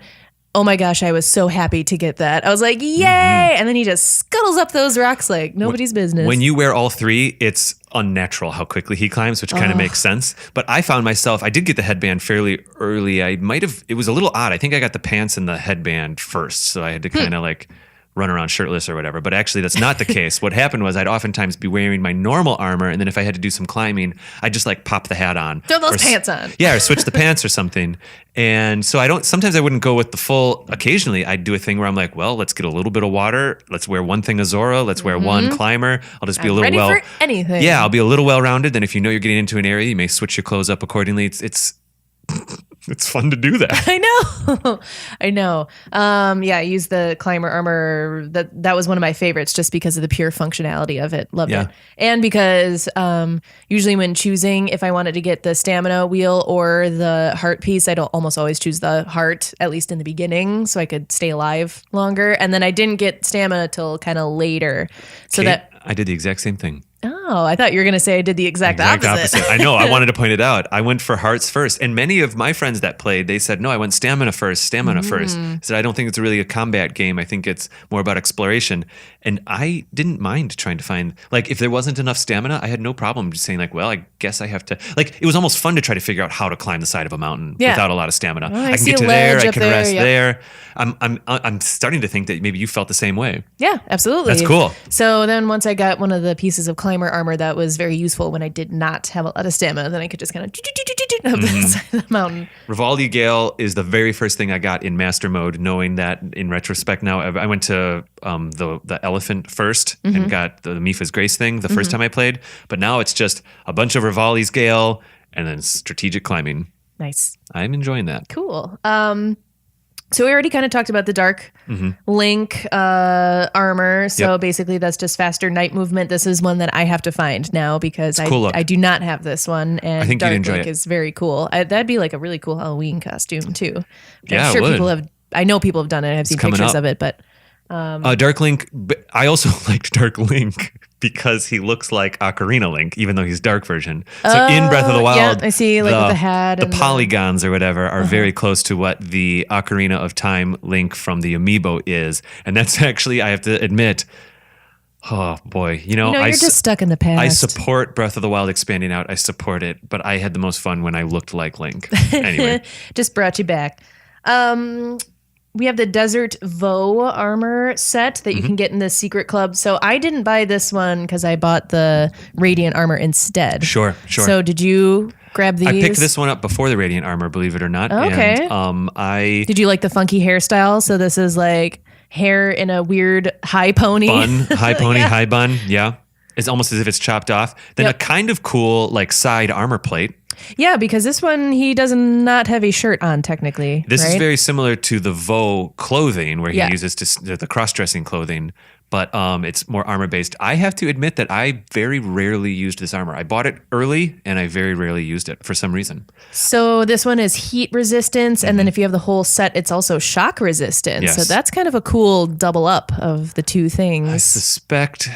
S2: Oh my gosh, I was so happy to get that. I was like, yay! And then he just scuttles up those rocks like nobody's business.
S3: When you wear all 3, it's unnatural how quickly he climbs, which kind of makes sense. But I found myself, I did get the headband fairly early. It was a little odd. I think I got the pants and the headband first. So I had to kind of run around shirtless or whatever. But actually, that's not the case. What happened was I'd oftentimes be wearing my normal armor, and then if I had to do some climbing, I'd just pop the hat on.
S2: Throw those pants on.
S3: Yeah, or switch the pants or something. And so sometimes I wouldn't go with the full. Occasionally, I'd do a thing where I'm like, well, let's get a little bit of water. Let's wear one thing of Zora. Let's wear one climber. I'll just be a little
S2: ready for anything.
S3: Yeah, I'll be a little well-rounded. Then if you know you're getting into an area, you may switch your clothes up accordingly. It's fun to do that.
S2: I know. I used the climber armor. That was one of my favorites just because of the pure functionality of it. Loved it. And because usually when choosing if I wanted to get the stamina wheel or the heart piece, I'd almost always choose the heart, at least in the beginning, so I could stay alive longer. And then I didn't get stamina till kind of later. So
S3: Kate, I did the exact same thing.
S2: Oh, Oh, I thought you were going to say I did the exact opposite.
S3: I know. I wanted to point it out. I went for hearts first. And many of my friends that played, they said, no, I went stamina first. I said, I don't think it's really a combat game. I think it's more about exploration. And I didn't mind trying to find, like, if there wasn't enough stamina, I had no problem just saying, like, well, I guess I have to, like, it was almost fun to try to figure out how to climb the side of a mountain without a lot of stamina.
S2: Well,
S3: I can get to there. I can rest there. I'm starting to think that maybe you felt the same way.
S2: Yeah, absolutely.
S3: That's cool.
S2: So then once I got one of the pieces of climber armor that was very useful when I did not have a lot of stamina, then I could just kind of up the side of the mountain.
S3: Rivaldi Gale is the very first thing I got in master mode, knowing that in retrospect now, I went to the elephant first and got the Mifa's Grace thing the first time I played, but now it's just a bunch of Rivaldi's Gale and then strategic climbing.
S2: Nice.
S3: I'm enjoying that.
S2: Cool. So we already kind of talked about the Dark Link armor. So basically that's just faster night movement. This is one that I have to find now because I do not have this one. And
S3: I think
S2: Dark
S3: you'd enjoy
S2: Link
S3: it.
S2: is very cool. That'd be like a really cool Halloween costume too.
S3: Yeah,
S2: I'm sure
S3: it would.
S2: people have, I know people have done it. I've seen pictures of it, but
S3: Dark Link, I also liked Dark Link because he looks like Ocarina Link, even though he's Dark version. So in Breath of the Wild,
S2: I see, like with the hat.
S3: The
S2: and
S3: polygons or whatever are very close to what the Ocarina of Time Link from the Amiibo is. And that's actually, I have to admit, oh boy,
S2: you're just stuck in the past.
S3: I support Breath of the Wild expanding out. I support it, but I had the most fun when I looked like Link. Anyway.
S2: Just brought you back. We have the Desert Vau Armor Set that you can get in the Secret Club. So I didn't buy this one because I bought the Radiant Armor instead.
S3: Sure.
S2: So did you grab these?
S3: I picked this one up before the Radiant Armor, believe it or not.
S2: Okay.
S3: And,
S2: did you like the funky hairstyle? So this is like hair in a weird high pony.
S3: High pony, high bun. Yeah. It's almost as if it's chopped off. Then a kind of cool like side armor plate.
S2: Yeah, because this one, he does not have a shirt on technically.
S3: This
S2: right?
S3: is very similar to the Vau clothing where he uses the cross-dressing clothing, but it's more armor-based. I have to admit that I very rarely used this armor. I bought it early, and I very rarely used it for some reason.
S2: So this one is heat resistance, and then if you have the whole set, it's also shock resistance.
S3: Yes.
S2: So that's kind of a cool double up of the two things.
S3: I suspect...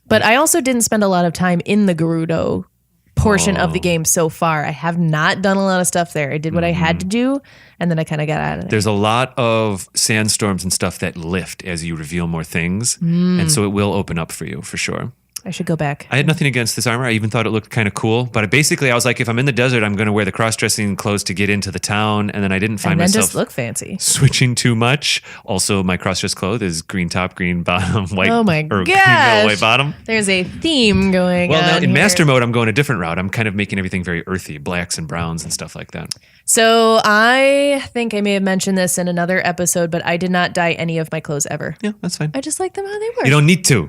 S2: But I also didn't spend a lot of time in the Gerudo portion of the game so far. I have not done a lot of stuff there. I did what I had to do, and then I kind of got out of there.
S3: There's a lot of sandstorms and stuff that lift as you reveal more things, and so it will open up for you, for sure.
S2: I should go back.
S3: I had nothing against this armor. I even thought it looked kind of cool. But I was like, if I'm in the desert, I'm going to wear the cross-dressing clothes to get into the town. And then I didn't find
S2: and then
S3: myself
S2: just look fancy.
S3: Switching too much. Also, my cross-dress clothes is green top, green bottom, white.
S2: Oh my
S3: or
S2: gosh.
S3: green middle, white bottom.
S2: There's a theme going on.
S3: Well, now in
S2: here.
S3: master mode, I'm going a different route. I'm kind of making everything very earthy, blacks and browns and stuff like that.
S2: So I think I may have mentioned this in another episode, but I did not dye any of my clothes ever.
S3: Yeah, that's fine.
S2: I just like them how they were.
S3: You don't need to.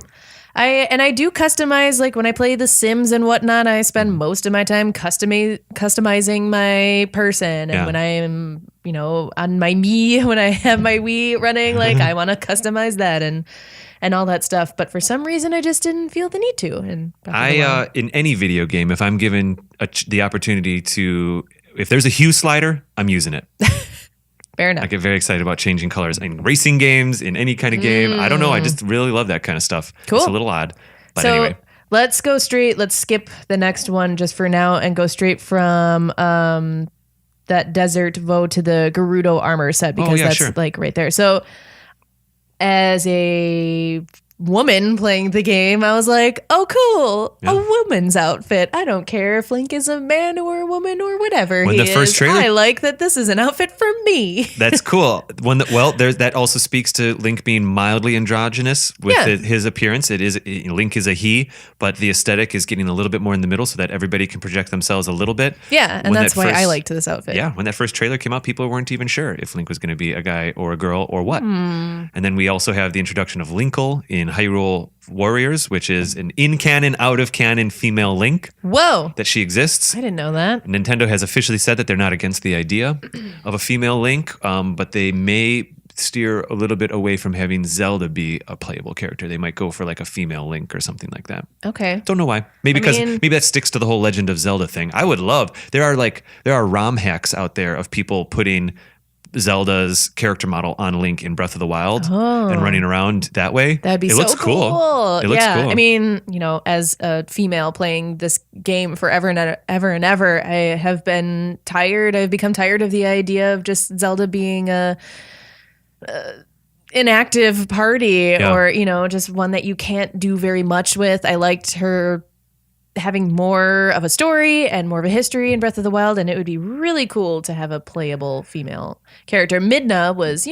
S2: I do customize, like when I play The Sims and whatnot, I spend most of my time customizing my person. And when I am, on my Mii, when I have my Wii running, like I want to customize that and all that stuff. But for some reason, I just didn't feel the need to. And
S3: in any video game, if I'm given the opportunity to, if there's a hue slider, I'm using it.
S2: Fair enough.
S3: I get very excited about changing colors in racing games, in any kind of game. I don't know. I just really love that kind of stuff.
S2: Cool.
S3: It's a little odd. But
S2: so
S3: anyway.
S2: Let's skip the next one just for now and go straight from that Desert Vau to the Gerudo Armor Set because that's like right there. So as a woman playing the game, I was like, oh, cool. Yeah. A woman's outfit. I don't care if Link is a man or a woman or whatever
S3: when
S2: he
S3: the first
S2: is.
S3: Trailer,
S2: I like that this is an outfit for me.
S3: That's cool. That also speaks to Link being mildly androgynous with his appearance. Link is a he, but the aesthetic is getting a little bit more in the middle so that everybody can project themselves a little bit.
S2: Yeah, and that's why I liked this outfit.
S3: Yeah, when that first trailer came out, people weren't even sure if Link was going to be a guy or a girl or what. And then we also have the introduction of Linkle in Hyrule Warriors, which is an in-canon, out-of-canon female Link.
S2: Whoa.
S3: That she exists.
S2: I didn't know that.
S3: Nintendo has officially said that they're not against the idea of a female Link, but they may steer a little bit away from having Zelda be a playable character. They might go for like a female Link or something like that.
S2: Okay.
S3: Don't know why. Maybe that sticks to the whole Legend of Zelda thing. I would love, there are ROM hacks out there of people putting Zelda's character model on Link in Breath of the Wild and running around that way.
S2: That'd be
S3: it
S2: so
S3: looks cool. It looks cool.
S2: I mean, as a female playing this game forever and ever, I have been tired. I've become tired of the idea of just Zelda being a inactive party or, just one that you can't do very much with. I liked her having more of a story and more of a history in Breath of the Wild, and it would be really cool to have a playable female character. Midna was,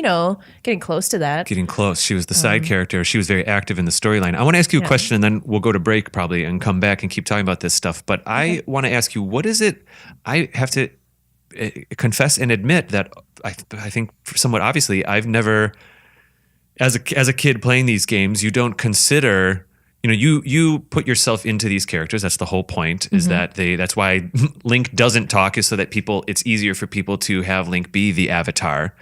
S2: getting close to that.
S3: Getting close. She was the side character. She was very active in the storyline. I want to ask you a question, and then we'll go to break probably and come back and keep talking about this stuff. But I want to ask you, what is it? I have to confess and admit that I think somewhat obviously I've never, as a kid playing these games, you don't consider... you put yourself into these characters. That's the whole point, is that that's why Link doesn't talk, is so that it's easier for people to have Link be the avatar.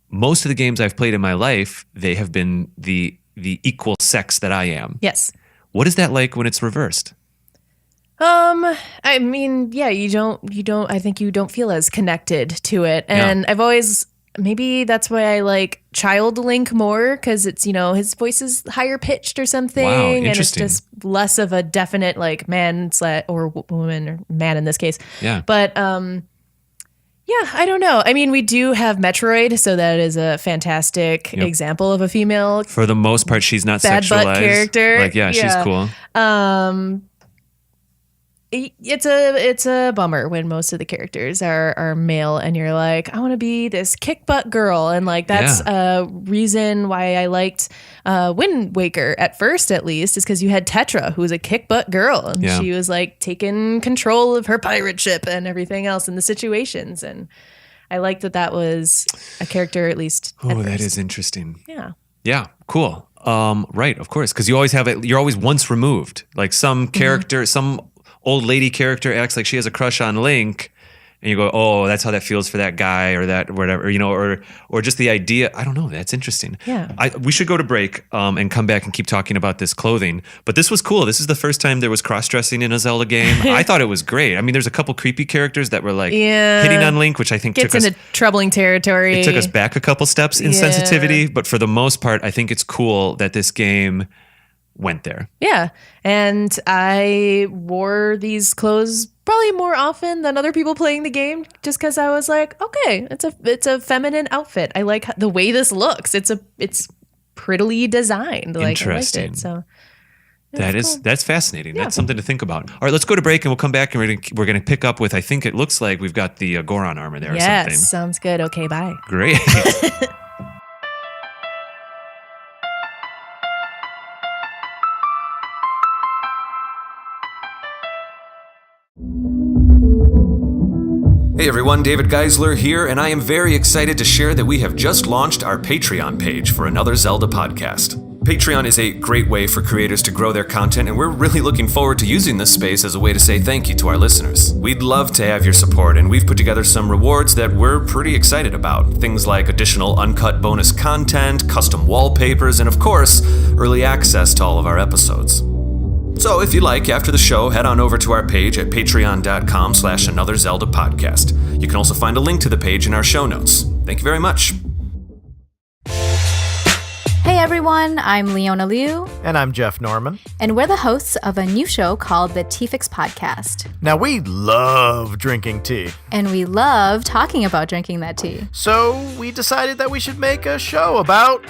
S3: Most of the games I've played in my life, they have been the equal sex that I am.
S2: Yes.
S3: What is that like when it's reversed?
S2: I mean, yeah, I think you don't feel as connected to it. And I've always... Maybe that's why I like Child Link more, because it's, his voice is higher pitched or something.
S3: Wow,
S2: and it's
S3: interesting.
S2: just less of a definite like man or woman or man in this case.
S3: Yeah.
S2: But I don't know. I mean, we do have Metroid, so that is a fantastic example of a female.
S3: For the most part, she's not
S2: bad
S3: sexualized.
S2: Butt character.
S3: She's cool.
S2: It's a bummer when most of the characters are male and you're like, I want to be this kick butt girl. And like, that's a reason why I liked Wind Waker at first, at least, is because you had Tetra, who was a kick butt girl. And she was like taking control of her pirate ship and everything else in the situations. And I liked that was a character, at least.
S3: Oh, that is interesting.
S2: Yeah.
S3: Yeah. Cool. Right. Of course. Because you always have it. You're always once removed. Like some character, some old lady character acts like she has a crush on Link, and you go, oh, that's how that feels for that guy or that whatever, or just the idea. I don't know. That's interesting.
S2: Yeah.
S3: We should go to break and come back and keep talking about this clothing. But this was cool. This is the first time there was cross-dressing in a Zelda game. I thought it was great. I mean, there's a couple creepy characters that were like hitting on Link, which I think
S2: gets into troubling territory.
S3: It took us back a couple steps in sensitivity, but for the most part, I think it's cool that this game went there.
S2: Yeah. And I wore these clothes probably more often than other people playing the game, just because I was like, okay, it's a feminine outfit. I like the way this looks. It's prettily designed. Like,
S3: interesting.
S2: I liked it. So
S3: that's fascinating. That's something to think about. All right, let's go to break and we'll come back and we're gonna pick up with, I think it looks like we've got the Goron armor there or something.
S2: Yes, sounds good. Okay, bye.
S3: Great.
S1: Hey everyone, David Geisler here, and I am very excited to share that we have just launched our Patreon page for Another Zelda podcast. Patreon is a great way for creators to grow their content, and we're really looking forward to using this space as a way to say thank you to our listeners. We'd love to have your support, and we've put together some rewards that we're pretty excited about. Things like additional uncut bonus content, custom wallpapers, and of course, early access to all of our episodes. So if you like, after the show, head on over to our page at patreon.com/Another Zelda Podcast. You can also find a link to the page in our show notes. Thank you very much.
S4: Hey everyone, I'm Leona Liu.
S5: And I'm Jeff Norman.
S4: And we're the hosts of a new show called the T-Fix Podcast.
S5: Now we love drinking tea.
S4: And we love talking about drinking that tea.
S5: So we decided that we should make a show about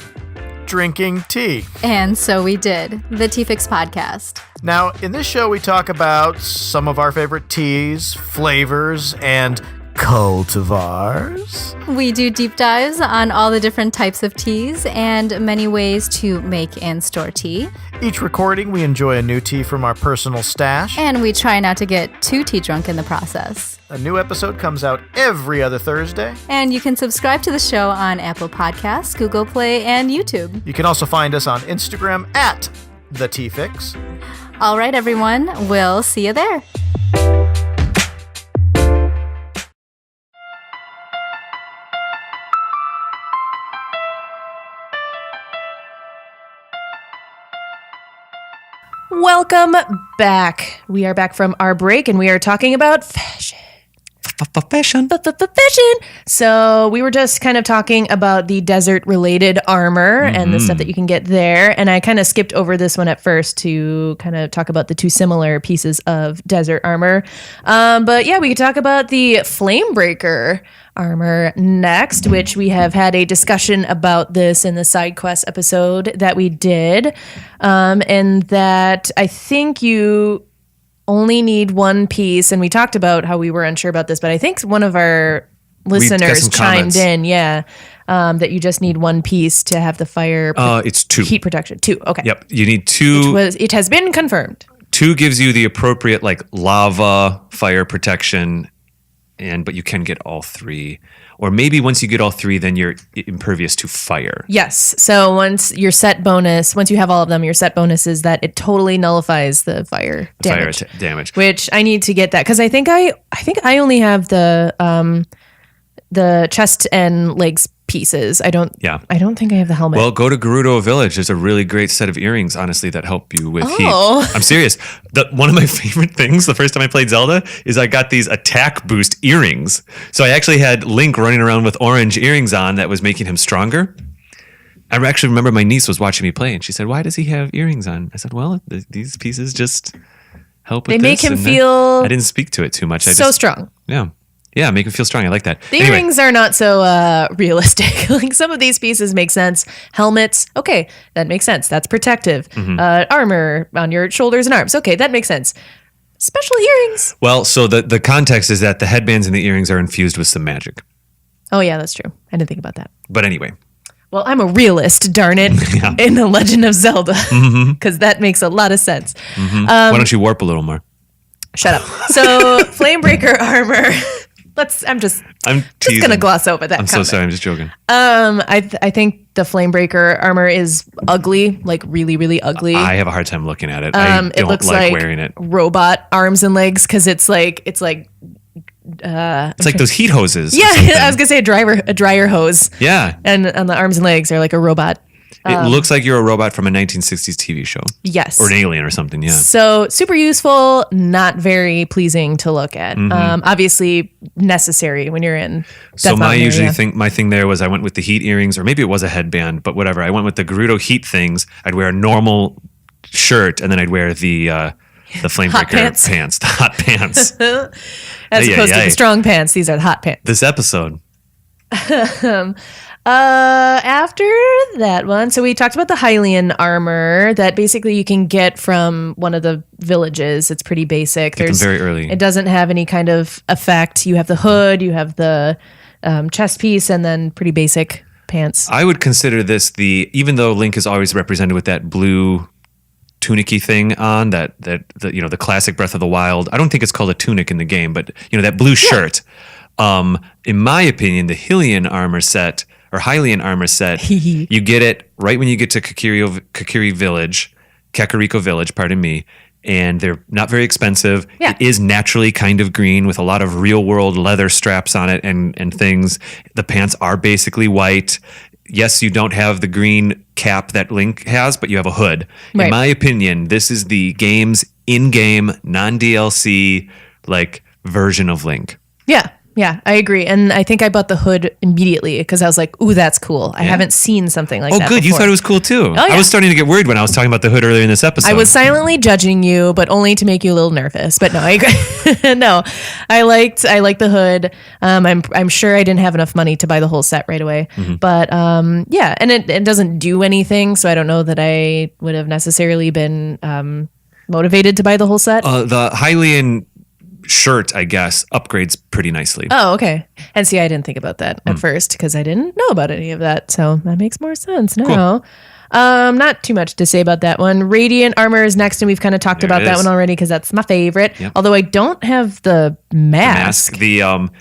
S5: drinking tea.
S4: And so we did, the T-Fix Podcast.
S5: Now, in this show, we talk about some of our favorite teas, flavors, and cultivars.
S4: We do deep dives on all the different types of teas and many ways to make and store tea.
S5: Each recording, we enjoy a new tea from our personal stash.
S4: And we try not to get too tea drunk in the process.
S5: A new episode comes out every other Thursday.
S4: And you can subscribe to the show on Apple Podcasts, Google Play, and YouTube.
S5: You can also find us on Instagram at The T-Fix.
S4: All right, everyone. We'll see you there.
S2: Welcome back. We are back from our break and we are talking about fashion.
S3: Fashion.
S2: Fashion. So we were just kind of talking about the desert-related armor and the stuff that you can get there. And I kind of skipped over this one at first to kind of talk about the two similar pieces of desert armor. But yeah, we could talk about the Flamebreaker armor next, which we have had a discussion about this in the side quest episode that we did. And that I think you only need one piece. And we talked about how we were unsure about this, but I think one of our listeners chimed in, that you just need one piece to have the fire.
S3: It's 2.
S2: Heat protection. 2. Okay.
S3: Yep. You need 2.
S2: It has been confirmed.
S3: 2 gives you the appropriate like lava fire protection, but you can get all 3. Or maybe once you get all 3, then you're impervious to fire.
S2: Yes. So once you have all of them, your set bonus is that it totally nullifies the fire damage.
S3: Damage.
S2: Which I need to get that because I think I only have the chest and legs pieces. I don't think I have the helmet.
S3: Well, go to Gerudo Village. There's a really great set of earrings, honestly, that help you with heat. I'm serious. One of my favorite things the first time I played Zelda is I got these attack boost earrings. So I actually had Link running around with orange earrings on that was making him stronger. I actually remember my niece was watching me play and she said, "Why does he have earrings on?" I said, "Well, these pieces just help with
S2: this." They make him feel...
S3: I didn't speak to it too much.
S2: Strong.
S3: Yeah. Yeah, make him feel strong. I like that.
S2: The earrings are not so realistic. Like some of these pieces make sense. Helmets, okay, that makes sense. That's protective. Armor on your shoulders and arms, okay, that makes sense. Special earrings.
S3: Well, so the context is that the headbands and the earrings are infused with some magic.
S2: Oh yeah, that's true. I didn't think about that.
S3: But anyway.
S2: Well, I'm a realist, darn it, in The Legend of Zelda, because that makes a lot of sense.
S3: Why don't you warp a little more?
S2: Shut up. So, Flamebreaker armor. I'm just gonna gloss over that.
S3: I'm so sorry. I'm just joking.
S2: I think the Flamebreaker armor is ugly, like really, really ugly.
S3: I have a hard time looking at it. I don't
S2: it looks
S3: like wearing it.
S2: Robot arms and legs because it's like
S3: it's like those heat hoses.
S2: Yeah, I was gonna say a dryer hose.
S3: Yeah,
S2: and the arms and legs are like a robot.
S3: It looks like you're a robot from a 1960s TV show.
S2: Yes.
S3: Or an alien or something, yeah.
S2: So super useful, not very pleasing to look at. Obviously necessary when you're in Death Mountain
S3: my thing there was I went with the heat earrings, or maybe it was a headband, but whatever. I went with the Gerudo heat things. I'd wear a normal shirt, and then I'd wear the Flamebreaker pants, the hot pants.
S2: As opposed to the strong pants, these are the hot pants.
S3: This episode.
S2: After that one, so we talked about the Hylian armor that basically you can get from one of the villages. It's pretty basic.
S3: Get them very early.
S2: It doesn't have any kind of effect. You have the hood, you have the chest piece, and then pretty basic pants.
S3: I would consider this even though Link is always represented with that blue tunic-y thing on, the classic Breath of the Wild. I don't think it's called a tunic in the game, but that blue shirt. In my opinion, the Hylian Armor Set or Hylian Armor Set, you get it right when you get to Kakariko Village, pardon me, and they're not very expensive.
S2: Yeah.
S3: It is naturally kind of green with a lot of real-world leather straps on it and things. The pants are basically white. Yes, you don't have the green cap that Link has, but you have a hood. Right. In my opinion, this is the game's in-game, non-DLC version of Link.
S2: Yeah, I agree. And I think I bought the hood immediately because I was like, ooh, that's cool. I haven't seen something like that
S3: Oh, good.
S2: before.
S3: You thought it was cool too.
S2: Oh, yeah.
S3: I was starting to get worried when I was talking about the hood earlier in this episode.
S2: I was silently judging you, but only to make you a little nervous. But no, I agree. No, I liked the hood. I'm sure I didn't have enough money to buy the whole set right away. But yeah, and it doesn't do anything. So I don't know that I would have necessarily been motivated to buy the whole set.
S3: The Hylian shirt, I guess, upgrades pretty nicely.
S2: Oh, okay. And see, I didn't think about that at first because I didn't know about any of that. So that makes more sense now. Cool. Not too much to say about that one. Radiant Armor is next, and we've kind of talked about that one already because that's my favorite. Yep. Although I don't have the mask.
S3: The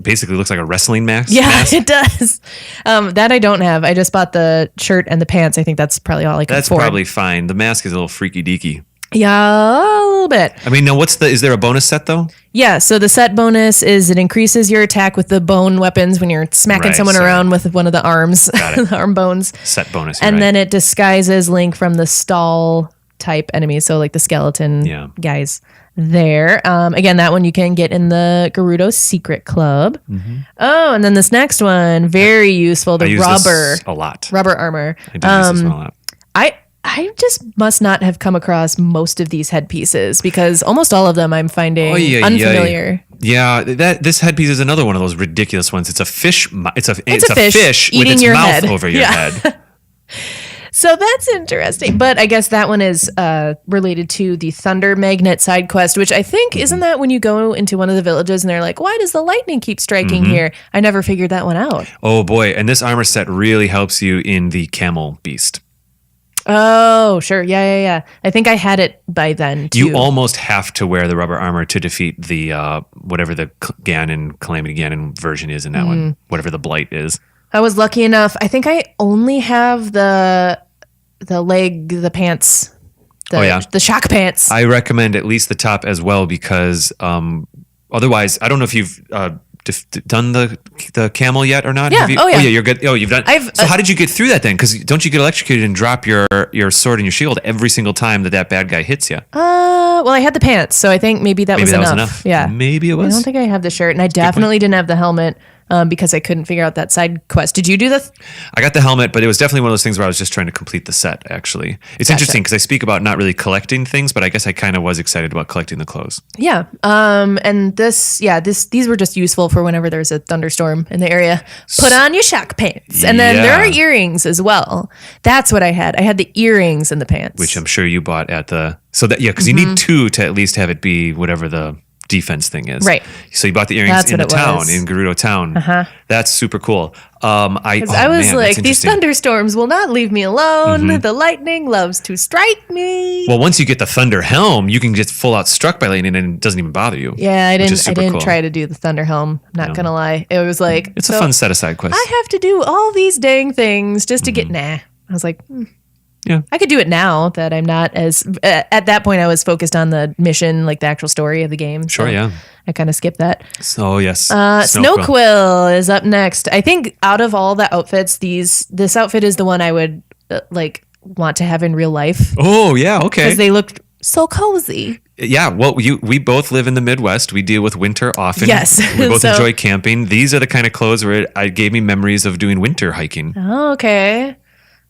S3: basically looks like a wrestling mask.
S2: Yeah, it does. That I don't have. I just bought the shirt and the pants. I think that's probably all I can afford.
S3: That's probably fine. The mask is a little freaky deaky.
S2: Yeah, a little bit.
S3: I mean, now is there a bonus set though?
S2: Yeah, so the set bonus is it increases your attack with the bone weapons when you're smacking someone around with one of the arms, the arm bones.
S3: Set bonus.
S2: And then it disguises Link from the stall type enemies. So like the skeleton
S3: Yeah.
S2: guys there. Again, that one you can get in the Gerudo Secret Club. Oh, and then this next one, very useful.
S3: I
S2: The
S3: use
S2: rubber
S3: this a lot.
S2: rubber armor.
S3: I do use this one a lot.
S2: I just must not have come across most of these headpieces because almost all of them I'm finding unfamiliar.
S3: Yeah, this headpiece is another one of those ridiculous ones. It's a fish. It's a fish with
S2: eating
S3: its
S2: your
S3: mouth
S2: head.
S3: over your head.
S2: So that's interesting. But I guess that one is related to the Thunder Magnet side quest, which I think, isn't that when you go into one of the villages and they're like, why does the lightning keep striking here? I never figured that one out.
S3: Oh boy, and this armor set really helps you in the camel beast.
S2: Oh, sure. Yeah. I think I had it by then, too.
S3: You almost have to wear the rubber armor to defeat the whatever the Ganon, Calamity Ganon version is in that one, whatever the blight is.
S2: I was lucky enough. I think I only have the pants, the shock pants.
S3: I recommend at least the top as well because otherwise, I don't know if you've done the camel yet or not?
S2: Yeah.
S3: Have you?
S2: Oh, yeah.
S3: You're good. Oh, you've done. So how did you get through that then? Because don't you get electrocuted and drop your sword and your shield every single time that bad guy hits you?
S2: Well, I had the pants, so I think maybe that was enough. Yeah.
S3: Maybe it was.
S2: I don't think I have the shirt, and I definitely didn't have the helmet. Because I couldn't figure out that side quest. Did you do the?
S3: I got the helmet, but it was definitely one of those things where I was just trying to complete the set, actually. It's interesting because I speak about not really collecting things, but I guess I kind of was excited about collecting the clothes.
S2: Yeah. And these were just useful for whenever there's a thunderstorm in the area. Put on your shock pants. And then there are earrings as well. That's what I had. I had the earrings and the pants.
S3: Which I'm sure you bought at the... So that, because you need two to at least have it be whatever the defense thing is.
S2: Right.
S3: So you bought the earrings in the town, in Gerudo Town. That's super cool. I was
S2: like, these thunderstorms will not leave me alone. The lightning loves to strike me.
S3: Well, once you get the thunder helm, you can get full out struck by lightning and it doesn't even bother you.
S2: Yeah, I didn't try to do the thunder helm. I'm not gonna lie. It was like
S3: it's a fun set aside quest.
S2: I have to do all these dang things just to get I was like,
S3: yeah,
S2: I could do it now that I'm not as at that point I was focused on the mission, like the actual story of the game.
S3: Sure,
S2: so
S3: yeah.
S2: I kind of skipped that.
S3: So yes,
S2: Snow Quill is up next. I think out of all the outfits, this outfit is the one I would want to have in real life.
S3: Oh yeah, okay.
S2: Because they looked so cozy.
S3: Yeah, well, we both live in the Midwest. We deal with winter often.
S2: Yes,
S3: we both enjoy camping. These are the kind of clothes where it gave me memories of doing winter hiking.
S2: Oh, okay.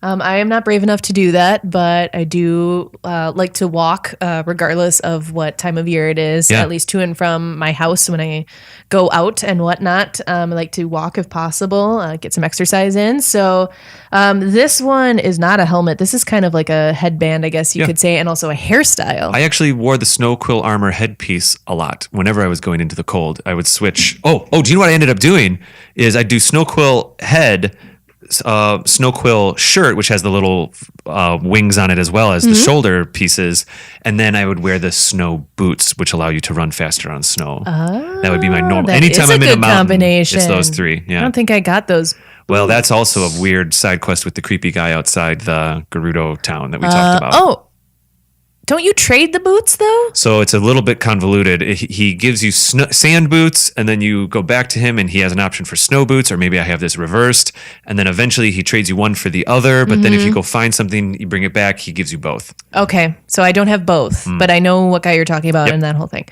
S2: I am not brave enough to do that, but I do like to walk regardless of what time of year it is, at least to and from my house when I go out and whatnot. I like to walk if possible, get some exercise in. So this one is not a helmet. This is kind of like a headband, I guess you could say, and also a hairstyle.
S3: I actually wore the Snow Quill armor headpiece a lot. Whenever I was going into the cold, I would switch. Do you know what I ended up doing? Is I'd do Snow Quill head, Snow Quill shirt, which has the little wings on it as well as the shoulder pieces, and then I would wear the snow boots, which allow you to run faster on snow. That would be my normal. Anytime I'm in a mountain, it's those three. Yeah,
S2: I don't think I got those.
S3: Well, that's also a weird side quest with the creepy guy outside the Gerudo town that we talked about.
S2: Oh. Don't you trade the boots though?
S3: So it's a little bit convoluted. He gives you sand boots, and then you go back to him, and he has an option for snow boots, or maybe I have this reversed. And then eventually he trades you one for the other. But then if you go find something, you bring it back, he gives you both.
S2: Okay, so I don't have both, but I know what guy you're talking about in that whole thing.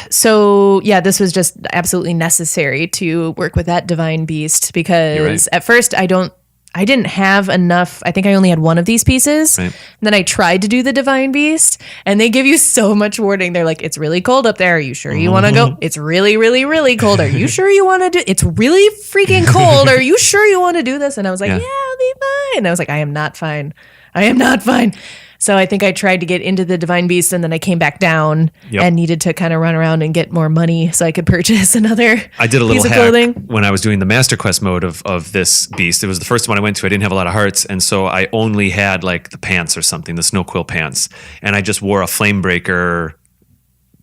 S2: So yeah, this was just absolutely necessary to work with that divine beast because at first I didn't have enough. I think I only had one of these pieces. Right. And then I tried to do the Divine Beast, and they give you so much warning. They're like, it's really cold up there. Are you sure you want to go? It's really, really, really cold. Are you sure you want to do? It's really freaking cold. Are you sure you want to do this? And I was like, yeah, I'll be fine. And I was like, I am not fine. I am not fine. So I think I tried to get into the Divine Beast, and then I came back down and needed to kind of run around and get more money so I could purchase another
S3: I did a little
S2: piece of
S3: hack
S2: clothing.
S3: when I was doing the Master Quest mode of this beast. It was the first one I went to. I didn't have a lot of hearts, and so I only had like the pants or something, the Snow Quill pants. And I just wore a Flamebreaker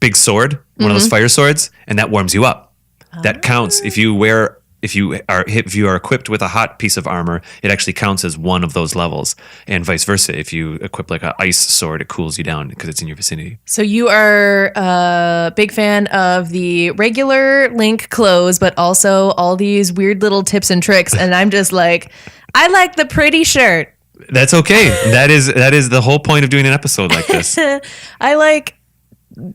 S3: big sword, one of those fire swords, and that warms you up. That counts. If you are equipped with a hot piece of armor, it actually counts as one of those levels, and vice versa. If you equip like an ice sword, it cools you down because it's in your vicinity.
S2: So you are a big fan of the regular Link clothes, but also all these weird little tips and tricks. And I'm just like, I like the pretty shirt.
S3: That's okay. That is the whole point of doing an episode like this.
S2: I like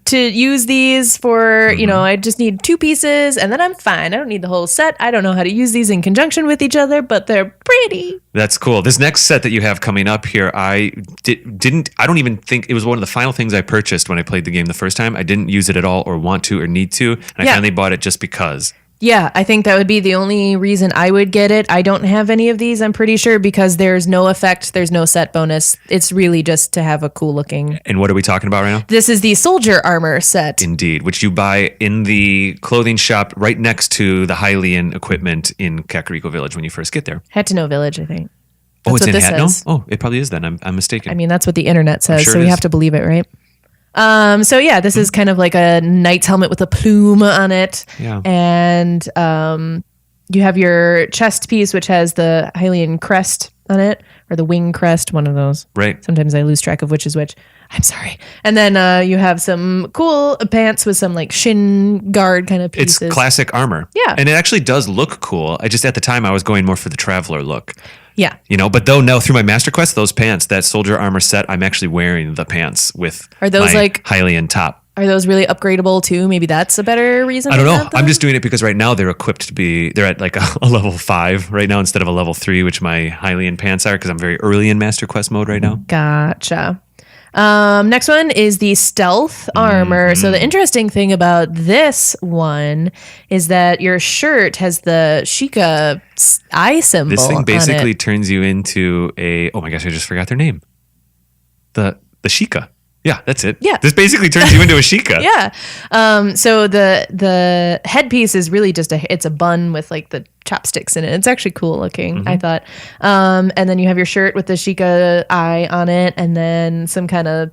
S2: to use these for, I just need 2 pieces and then I'm fine. I don't need the whole set. I don't know how to use these in conjunction with each other, but they're pretty.
S3: That's cool. This next set that you have coming up here, I don't even think it was one of the final things I purchased when I played the game the first time. I didn't use it at all or want to or need to. And I finally bought it just because.
S2: Yeah, I think that would be the only reason I would get it. I don't have any of these, I'm pretty sure, because there's no effect, there's no set bonus. It's really just to have a cool looking.
S3: And what are we talking about right now?
S2: This is the Soldier Armor Set.
S3: Indeed, which you buy in the clothing shop right next to the Hylian equipment in Kakariko Village when you first get there.
S2: Had to Know Village, I think.
S3: It's
S2: what
S3: in
S2: this
S3: Hatno?
S2: says.
S3: Oh, it probably is then. I'm mistaken.
S2: I mean, that's what the internet says,
S3: sure
S2: so
S3: it
S2: we
S3: is.
S2: have to believe it, right? So yeah, this is kind of like a knight's helmet with a plume on it.
S3: Yeah.
S2: And you have your chest piece, which has the Hylian crest on it, or the wing crest, one of those.
S3: Right.
S2: Sometimes I lose track of which is which. I'm sorry. And then you have some cool pants with some like shin guard kind of pieces.
S3: It's classic armor.
S2: Yeah.
S3: And it actually does look cool. At the time I was going more for the traveler look.
S2: Yeah.
S3: But though now through my Master Quest, those pants, that Soldier Armor Set, I'm actually wearing the pants with
S2: Are those
S3: my
S2: like-
S3: Hylian top.
S2: Are those really upgradable too? Maybe that's a better reason.
S3: I don't
S2: to
S3: know.
S2: have them?
S3: I'm just doing it because right now they're equipped they're at like a level 5 right now instead of a level 3, which my Hylian pants are because I'm very early in Master Quest mode right now.
S2: Gotcha. Next one is the Stealth Armor. So the interesting thing about this one is that your shirt has the Sheikah eye symbol.
S3: This thing
S2: on
S3: basically
S2: it.
S3: turns you into oh my gosh, I just forgot their name. The Sheikah. Yeah, that's it.
S2: Yeah.
S3: This basically turns you into a Sheikah.
S2: Yeah. So the headpiece is really just it's a bun with like the chopsticks in it. It's actually cool looking, I thought. And then you have your shirt with the Sheikah eye on it, and then some kind of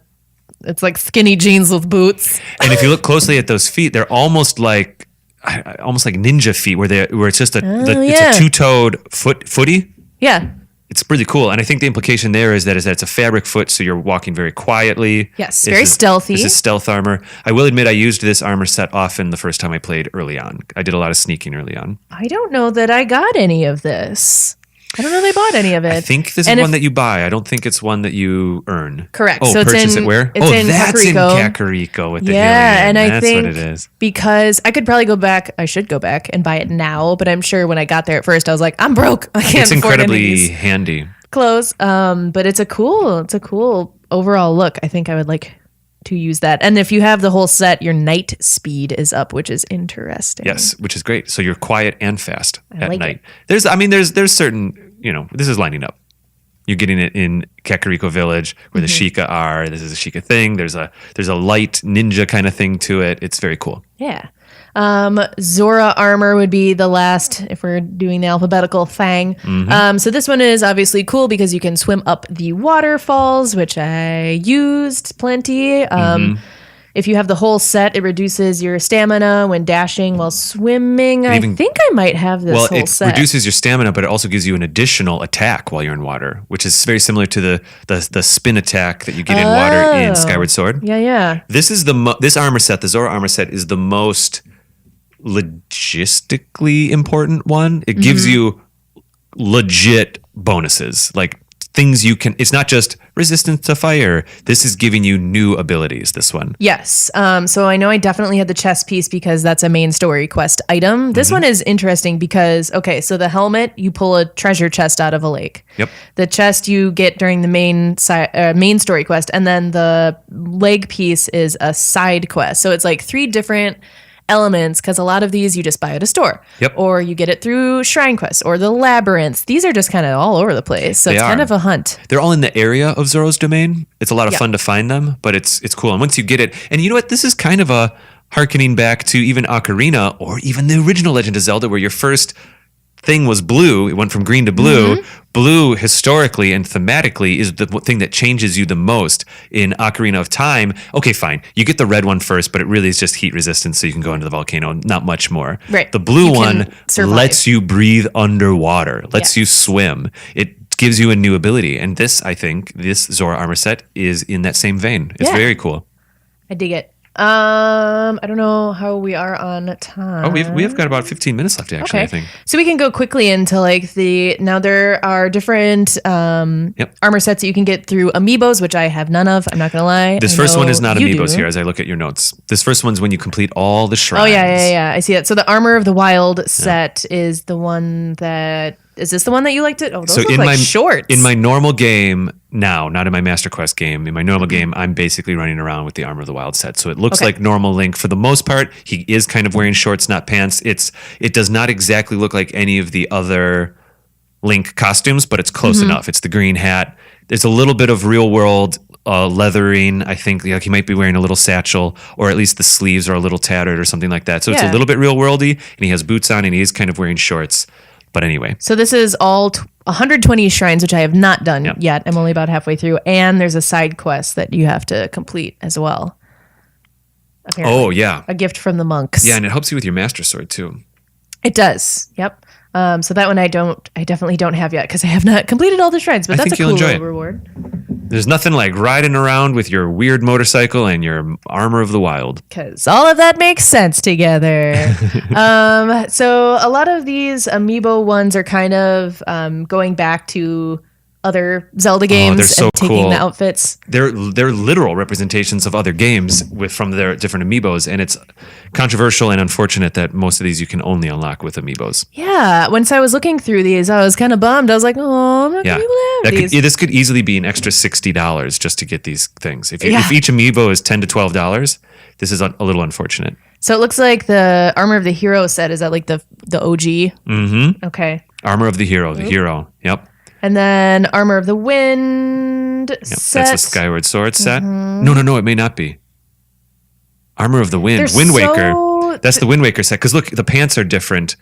S2: it's like skinny jeans with boots.
S3: And if you look closely at those feet, they're almost like ninja feet, where it's just it's a 2-toed footy.
S2: Yeah.
S3: It's really cool. And I think the implication there is that it's a fabric foot, so you're walking very quietly.
S2: Yes, very stealthy.
S3: This is stealth armor. I will admit I used this armor set often the first time I played early on. I did a lot of sneaking early on.
S2: I don't know that I got any of this. I don't know they bought any of it.
S3: I think this is one that you buy. I don't think it's one that you earn.
S2: Correct.
S3: Oh,
S2: So it's
S3: purchase
S2: in-
S3: it where?
S2: it's in
S3: that's
S2: Kakariko.
S3: in Kakariko with the
S2: Yeah,
S3: Hylian.
S2: and I
S3: That's
S2: think
S3: what it is.
S2: because I could probably go back. I should go back and buy it now, but I'm sure when I got there at first, I was like, I'm broke. I can't
S3: It's
S2: afford any of
S3: incredibly
S2: these
S3: handy.
S2: clothes. But it's a cool overall look. I think I would like to use that. And if you have the whole set, your night speed is up, which is interesting.
S3: Yes, which is great. So you're quiet and fast at
S2: like
S3: night. There's certain, this is lining up. You're getting it in Kakariko Village where the Sheikah are. This is a Sheikah thing. There's a light ninja kind of thing to it. It's very cool.
S2: Yeah. Zora Armor would be the last if we're doing the alphabetical thing. So this one is obviously cool because you can swim up the waterfalls, which I used plenty. If you have the whole set, it reduces your stamina when dashing while swimming. I think I might have this whole
S3: it
S2: set.
S3: reduces your stamina, but it also gives you an additional attack while you're in water, which is very similar to the spin attack that you get in water in Skyward Sword.
S2: Yeah.
S3: This is this armor set, the Zora armor set, is the most logistically important one. It gives you legit bonuses, like things you can. It's not just resistance to fire. This is giving you new abilities. This one.
S2: Yes. So I know I definitely had the chest piece because that's a main story quest item. This one is interesting because, so the helmet, you pull a treasure chest out of a lake.
S3: Yep.
S2: The chest you get during the main story quest. And then the leg piece is a side quest. So it's like 3 different elements because a lot of these you just buy at a store.
S3: Yep.
S2: Or you get it through Shrine Quest or the Labyrinth. These are just kind of all over the place. So it's kind of a hunt.
S3: They're all in the area of Zora's domain. It's a lot of fun to find them, but it's cool. And once you get it, and you know what? This is kind of a hearkening back to even Ocarina or even the original Legend of Zelda where your first thing was blue. It went from green to blue. Blue, historically and thematically, is the thing that changes you the most in Ocarina of Time. Okay, fine. You get the red one first, but it really is just heat resistance, so you can go into the volcano. Not much more.
S2: Right.
S3: The blue
S2: You can
S3: one
S2: survive.
S3: lets you breathe underwater, lets you swim. It gives you a new ability. And this Zora Armor Set is in that same vein. It's very cool.
S2: I dig it. I don't know how we are on time.
S3: Oh, we've got about 15 minutes left, actually, I think.
S2: So we can go quickly into like now there are different armor sets that you can get through amiibos, which I have none of. I'm not going to lie.
S3: This first one is not amiibos here as I look at your notes. This first one's when you complete all the shrines.
S2: Oh, yeah. I see it. So the Armor of the Wild set is the one that... Is this the one that you liked it? Oh, those look like shorts.
S3: In my normal game now, not in my Master Quest game, in my normal game, I'm basically running around with the Armor of the Wild set. So it looks like normal Link for the most part. He is kind of wearing shorts, not pants. It does not exactly look like any of the other Link costumes, but it's close enough. It's the green hat. There's a little bit of real world leathering. I think like he might be wearing a little satchel, or at least the sleeves are a little tattered or something like that. So it's a little bit real worldy, and he has boots on, and he is kind of wearing shorts. But anyway.
S2: So this is all 120 shrines, which I have not done yet. I'm only about halfway through. And there's a side quest that you have to complete as well. Apparently.
S3: Oh, yeah.
S2: A gift from the monks.
S3: Yeah, and it helps you with your Master Sword, too.
S2: It does. Yep. So that one I definitely don't have yet because I have not completed all the shrines, but that's a cool little reward.
S3: There's nothing like riding around with your weird motorcycle and your Armor of the Wild.
S2: Because all of that makes sense together. So a lot of these amiibo ones are kind of going back to other Zelda games and taking the outfits.
S3: They're literal representations of other games from their different amiibos, and it's controversial and unfortunate that most of these you can only unlock with amiibos.
S2: Yeah, once I was looking through these, I was kind of bummed. I was like, oh, I'm not going to be able to have these.
S3: This could easily be an extra $60 just to get these things. If each amiibo is $10 to $12, this is a little unfortunate.
S2: So it looks like the Armor of the Hero set, is that like the OG?
S3: Mm-hmm.
S2: Okay.
S3: Armor of the Hero, the hero. Yep.
S2: And then Armor of the Wind set.
S3: That's the Skyward Sword set. No, it may not be. Armor of the Wind. Wind Waker. That's the Wind Waker set. Because look, the pants are different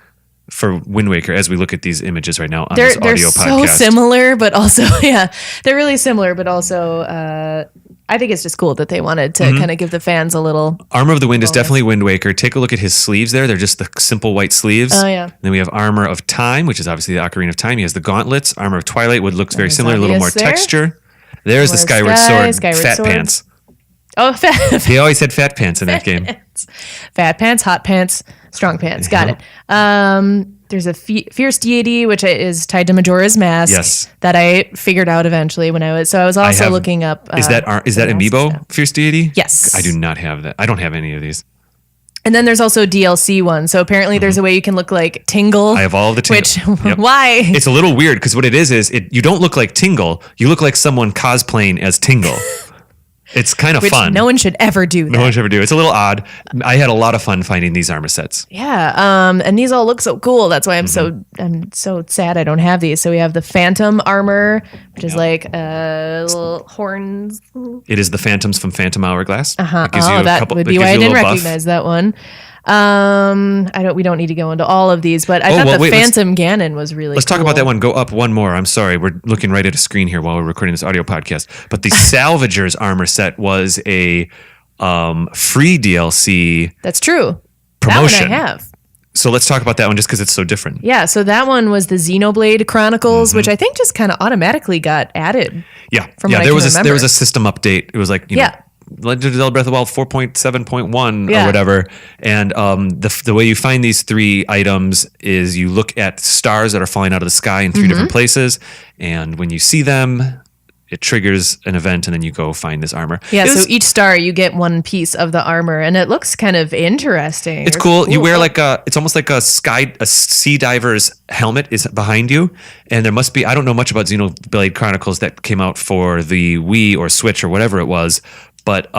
S3: for Wind Waker as we look at these images right now on this audio podcast.
S2: They're so similar, but also, they're really similar, but also... I think it's just cool that they wanted to kind of give the fans a little... Armor
S3: of the Wind is definitely Wind Waker. Take a look at his sleeves there. They're just the simple white sleeves.
S2: Oh, yeah.
S3: And then we have Armor of Time, which is obviously the Ocarina of Time. He has the gauntlets. Armor of Twilight would look very similar, a little more texture. There's the Skyward Sword, fat pants.
S2: Oh, fat.
S3: He always had fat pants in that game.
S2: Fat pants, hot pants, strong pants. Got it. There's a fierce deity, which is tied to Majora's Mask.
S3: Yes. That
S2: I figured out eventually when I was... So I was also looking up...
S3: Is that Amiibo stuff. Fierce deity?
S2: Yes.
S3: I do not have that. I don't have any of these.
S2: And then there's also DLC ones. So apparently there's a way you can look like Tingle.
S3: I have all of the Tingle.
S2: Which, why?
S3: It's a little weird because what it is you don't look like Tingle. You look like someone cosplaying as Tingle. It's kind of fun.
S2: No one should ever do that.
S3: No one should ever do. It's a little odd. I had a lot of fun finding these armor sets.
S2: Yeah. And these all look so cool. That's why I'm so sad I don't have these. So we have the Phantom Armor, which is like little horns.
S3: It is the Phantoms from Phantom Hourglass.
S2: That would be why I didn't recognize that one. We don't need to go into all of these, but I thought Phantom Ganon was really
S3: Let's talk about that one. Go up one more. I'm sorry. We're looking right at a screen here while we're recording this audio podcast. But the Salvagers Armor Set was a free DLC.
S2: That's true.
S3: Promotion.
S2: That one I have.
S3: So let's talk about that one just because it's so different.
S2: Yeah, so that one was the Xenoblade Chronicles, which I think just kind of automatically got added.
S3: Yeah. There was a system update. It was like, Legend of Zelda Breath of the Wild 4.7.1 or whatever. And the way you find these three items is you look at stars that are falling out of the sky in three different places. And when you see them, it triggers an event and then you go find this armor.
S2: Yeah, so each star you get one piece of the armor and it looks kind of interesting.
S3: It's cool. You wear it's almost like a sea diver's helmet is behind you. And there must be, I don't know much about Xenoblade Chronicles that came out for the Wii or Switch or whatever it was. But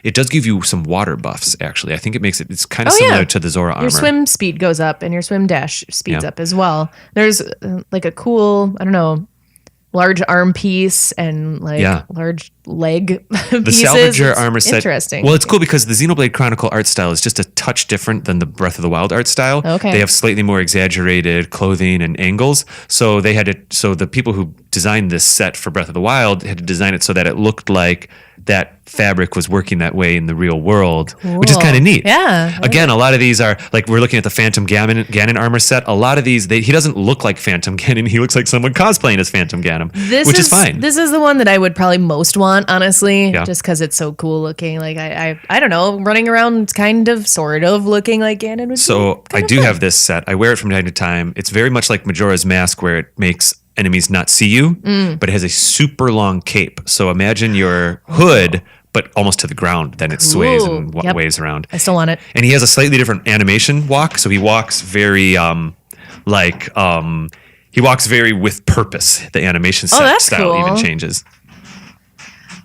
S3: it does give you some water buffs, actually. I think it's kind of similar to the Zora Armor.
S2: Your swim speed goes up and your swim dash speeds up as well. There's like a cool, large arm piece and large leg pieces.
S3: The Salvager Armor Set.
S2: Interesting.
S3: Well, it's cool because the Xenoblade Chronicle art style is just a touch different than the Breath of the Wild art style.
S2: Okay.
S3: They have slightly more exaggerated clothing and angles. So the people who designed this set for Breath of the Wild had to design it so that it looked like that fabric was working that way in the real world, which is kind of neat.
S2: Yeah.
S3: Again, a lot of these are like, we're looking at the Phantom Ganon armor set. A lot of these, he doesn't look like Phantom Ganon. He looks like someone cosplaying as Phantom Ganon, which is fine.
S2: This is the one that I would probably most want, honestly,
S3: Yeah.
S2: just because it's so cool looking. Like I don't know, running around sort of looking like Ganon would
S3: So
S2: be
S3: I
S2: kind
S3: do
S2: of fun.
S3: have this set. I wear it from time to time. It's very much like Majora's Mask, where it makes enemies not see you, but it has a super long cape. So imagine your hood, but almost to the ground. Then it sways and
S2: Yep.
S3: waves around.
S2: I still want it.
S3: And he has a slightly different animation walk. So he walks very he walks very with purpose. The animation
S2: that's
S3: style
S2: cool.
S3: even changes.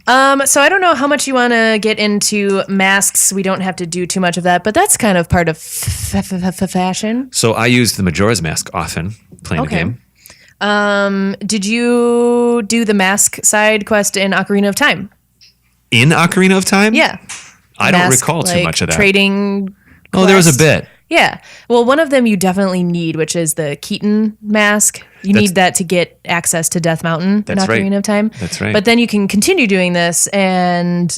S2: So I don't know how much you want to get into masks. We don't have to do too much of that, but that's kind of part of fashion.
S3: So I use the Majora's Mask often playing
S2: Okay.
S3: the game.
S2: Did you do the mask side quest in Ocarina of Time?
S3: In Ocarina of Time?
S2: Yeah.
S3: I don't
S2: Mask,
S3: recall too
S2: like,
S3: much of that.
S2: Trading.
S3: Oh, there was a
S2: quest.
S3: bit.
S2: Yeah. Well, one of them you definitely need, which is the Keaton mask. You need that to get access to Death Mountain in
S3: That's right.
S2: Ocarina of Time.
S3: That's right.
S2: But then you can continue doing this. And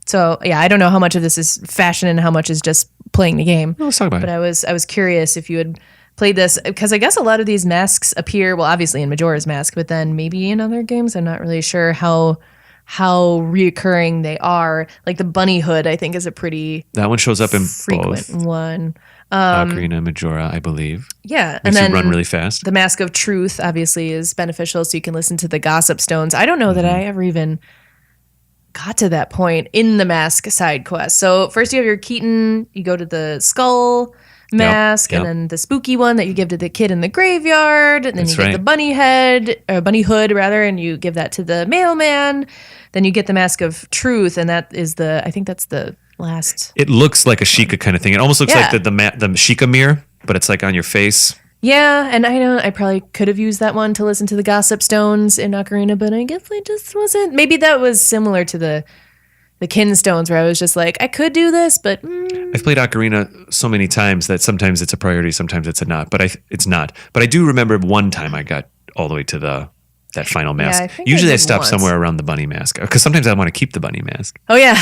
S2: so, yeah, I don't know how much of this is fashion and how much is just playing the game.
S3: Well, let's talk about
S2: But
S3: it.
S2: I was curious if you had played this, because I guess a lot of these masks appear, well, obviously in Majora's Mask, but then maybe in other games. I'm not really sure how reoccurring they are. Like the bunny hood, I think, is a pretty
S3: That one shows up in
S2: frequent
S3: both
S2: one.
S3: Ocarina and Majora, I believe.
S2: Yeah,
S3: Makes
S2: and then
S3: you run really fast.
S2: the Mask of Truth obviously is beneficial, so you can listen to the gossip stones. I don't know that
S3: Mm-hmm.
S2: I ever even got to that point in the mask side quest. So first you have your Keaton, you go to the skull mask,
S3: yep.
S2: and then the spooky one that you give to the kid in the graveyard, and then
S3: That's
S2: you get
S3: right.
S2: the bunny head, or bunny hood rather, and you give that to the mailman. Then you get the Mask of Truth, and that is I think that's the last.
S3: It looks like a Sheikah kind of thing. It almost looks
S2: Yeah.
S3: like the Sheikah mirror, but it's like on your face.
S2: Yeah, and I know I probably could have used that one to listen to the gossip stones in Ocarina, but I guess I just wasn't. Maybe that was similar to the kin stones, where I was just like, I could do this, but
S3: I've played Ocarina so many times that sometimes it's a priority, sometimes it's not. But it's not. But I do remember one time I got all the way to that final mask.
S2: I think I
S3: Usually I
S2: did
S3: stop
S2: once.
S3: somewhere around the bunny mask, because sometimes I want to keep the bunny mask.
S2: oh yeah,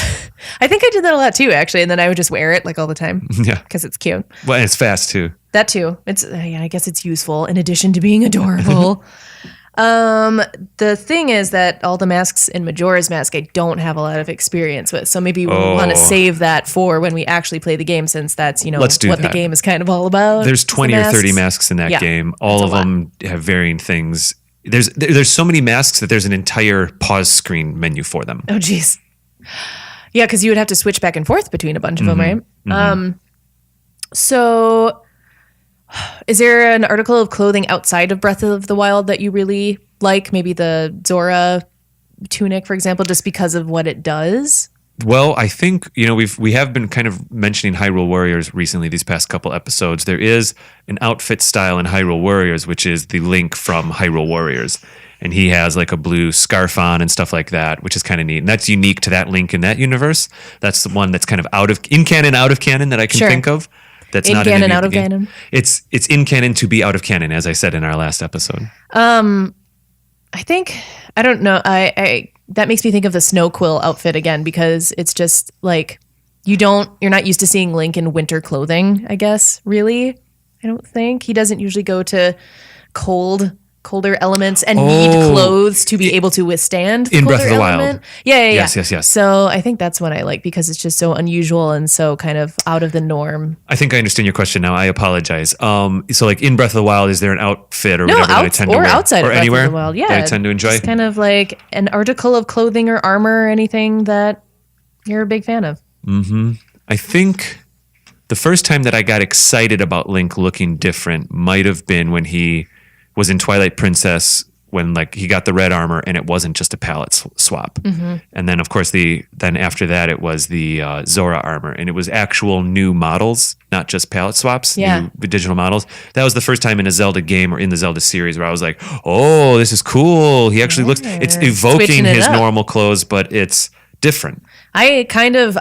S2: I think I did that a lot too, actually, and then I would just wear it like all the time
S3: Yeah.
S2: because it's cute.
S3: Well, and it's fast too.
S2: That too. It's yeah, I guess it's useful in addition to being adorable. The thing is that all the masks in Majora's Mask I don't have a lot of experience with. So maybe we want to save that for when we actually play the game, since that's,
S3: Let's do
S2: what
S3: that.
S2: the game is kind of all about.
S3: There's
S2: is the
S3: 20 or 30
S2: masks.
S3: masks in that
S2: Yeah,
S3: game. All
S2: that's
S3: of
S2: a lot.
S3: them have varying things. There's so many masks that there's an entire pause screen menu for them.
S2: Oh geez. Yeah, because you would have to switch back and forth between a bunch of them, right? So is there an article of clothing outside of Breath of the Wild that you really like? Maybe the Zora Tunic, for example, just because of what it does?
S3: Well, I think, we have been kind of mentioning Hyrule Warriors recently, these past couple episodes. There is an outfit style in Hyrule Warriors, which is the Link from Hyrule Warriors. And he has like a blue scarf on and stuff like that, which is kind of neat. And that's unique to that Link in that universe. That's the one that's kind of in canon, out of canon that I can
S2: Sure.
S3: think of. That's
S2: In
S3: not
S2: canon,
S3: in any
S2: out
S3: of
S2: of
S3: the game.
S2: canon?
S3: It's in canon to be out of canon, as I said in our last episode.
S2: I think, I don't know. I that makes me think of the Snow Quill outfit again, because it's just like you're not used to seeing Link in winter clothing, I guess, really. I don't think. He doesn't usually go to colder elements and need clothes to be able to withstand the
S3: In Breath
S2: colder
S3: of the Wild.
S2: element. Yeah.
S3: Yes.
S2: So I think that's what I like, because it's just so unusual and so kind of out of the norm.
S3: I think I understand your question now. I apologize. So like in Breath of the Wild, is there an outfit or whatever that I tend to wear?
S2: outside
S3: or
S2: of Breath
S3: anywhere
S2: of the Wild. Yeah.
S3: that I tend to enjoy?
S2: Just kind of like an article of clothing or armor or anything that you're a big fan of.
S3: I think the first time that I got excited about Link looking different might have been when he was in Twilight Princess, when like he got the red armor and it wasn't just a palette swap. And then of course then after that it was the Zora armor, and it was actual new models, not just palette swaps,
S2: Yeah.
S3: new digital models. That was the first time in a Zelda game or in the Zelda series where I was like, oh, this is cool. He actually looks, it's evoking
S2: Switching it
S3: his
S2: up.
S3: normal clothes, but it's different.
S2: I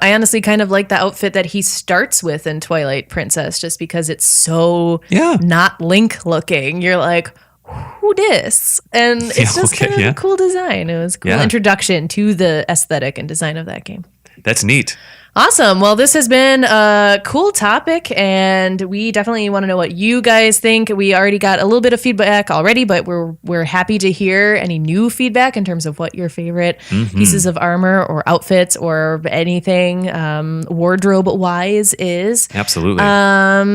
S2: honestly kind of like the outfit that he starts with in Twilight Princess, just because it's so
S3: Yeah.
S2: not Link looking. You're like, who dis? And it's just kind of a cool design. It was a cool introduction to the aesthetic and design of that game.
S3: That's neat.
S2: Awesome. Well, this has been a cool topic, and we definitely want to know what you guys think. We already got a little bit of feedback already, but we're happy to hear any new feedback in terms of what your favorite pieces of armor or outfits or anything wardrobe-wise is.
S3: Absolutely.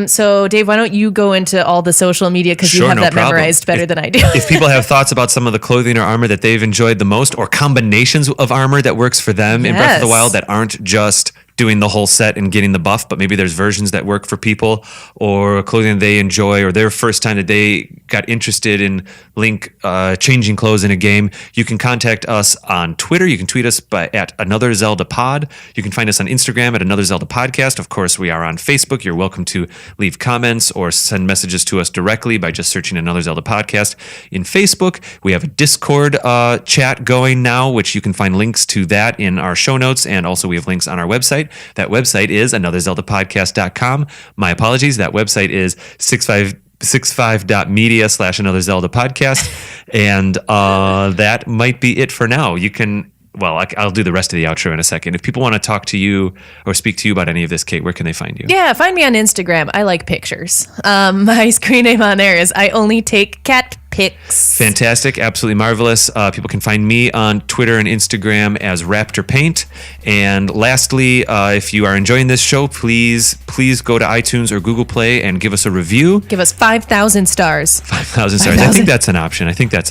S2: So, Dave, why don't you go into all the social media because you have that memorized better than I do.
S3: If people have thoughts about some of the clothing or armor that they've enjoyed the most, or combinations of armor that works for them in Breath of the Wild that aren't just doing the whole set and getting the buff, but maybe there's versions that work for people, or clothing they enjoy, or their first time that they got interested in Link changing clothes in a game, you can contact us on Twitter. You can tweet us at Another Zelda Pod. You can find us on Instagram at Another Zelda Podcast. Of course, we are on Facebook. You're welcome to leave comments or send messages to us directly by just searching Another Zelda Podcast in Facebook. We have a Discord chat going now, which you can find links to that in our show notes, and also we have links on our website. That website is anotherzeldapodcast.com. My apologies. That website is 65.media/Another Zelda Podcast. And that might be it for now. You can, I'll do the rest of the outro in a second. If people want to talk to you or speak to you about any of this, Kate, where can they find you?
S2: Yeah, find me on Instagram. I like pictures. My screen name on there is I Only Take Cat Pics.
S3: Fantastic. Absolutely marvelous. People can find me on Twitter and Instagram as Raptor Paint. And lastly, if you are enjoying this show, please go to iTunes or Google Play and give us a review.
S2: Give us 5,000 stars.
S3: 5,000 stars. 5,000. I think that's an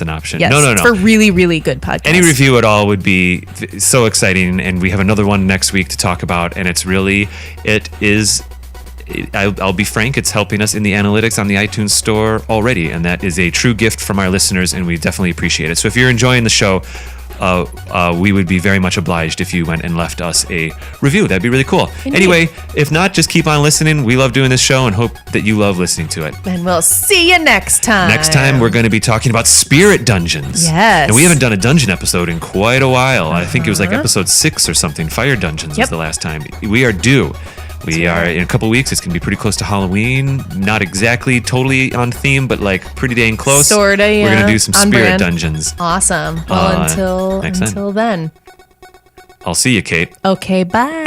S3: option.
S2: Yes, no. For really, really good podcasts.
S3: Any review at all would be so exciting. And we have another one next week to talk about. And I'll be frank, it's helping us in the analytics on the iTunes store already, and that is a true gift from our listeners, and we definitely appreciate it. So if you're enjoying the show, we would be very much obliged if you went and left us a review. That'd be really cool. Indeed. Anyway, if not, just keep on listening. We love doing this show and hope that you love listening to it.
S2: And we'll see you next time.
S3: Next time, we're going to be talking about spirit dungeons.
S2: Yes.
S3: And we haven't done a dungeon episode in quite a while. I think it was like episode 6 or something. Fire dungeons was the last time. We are due. We are in a couple weeks. It's going to be pretty close to Halloween. Not exactly totally on theme, but like pretty dang close.
S2: Sorta, yeah.
S3: We're going to do some spirit dungeons.
S2: Awesome. Well, until then.
S3: I'll see you, Kate.
S2: Okay, bye.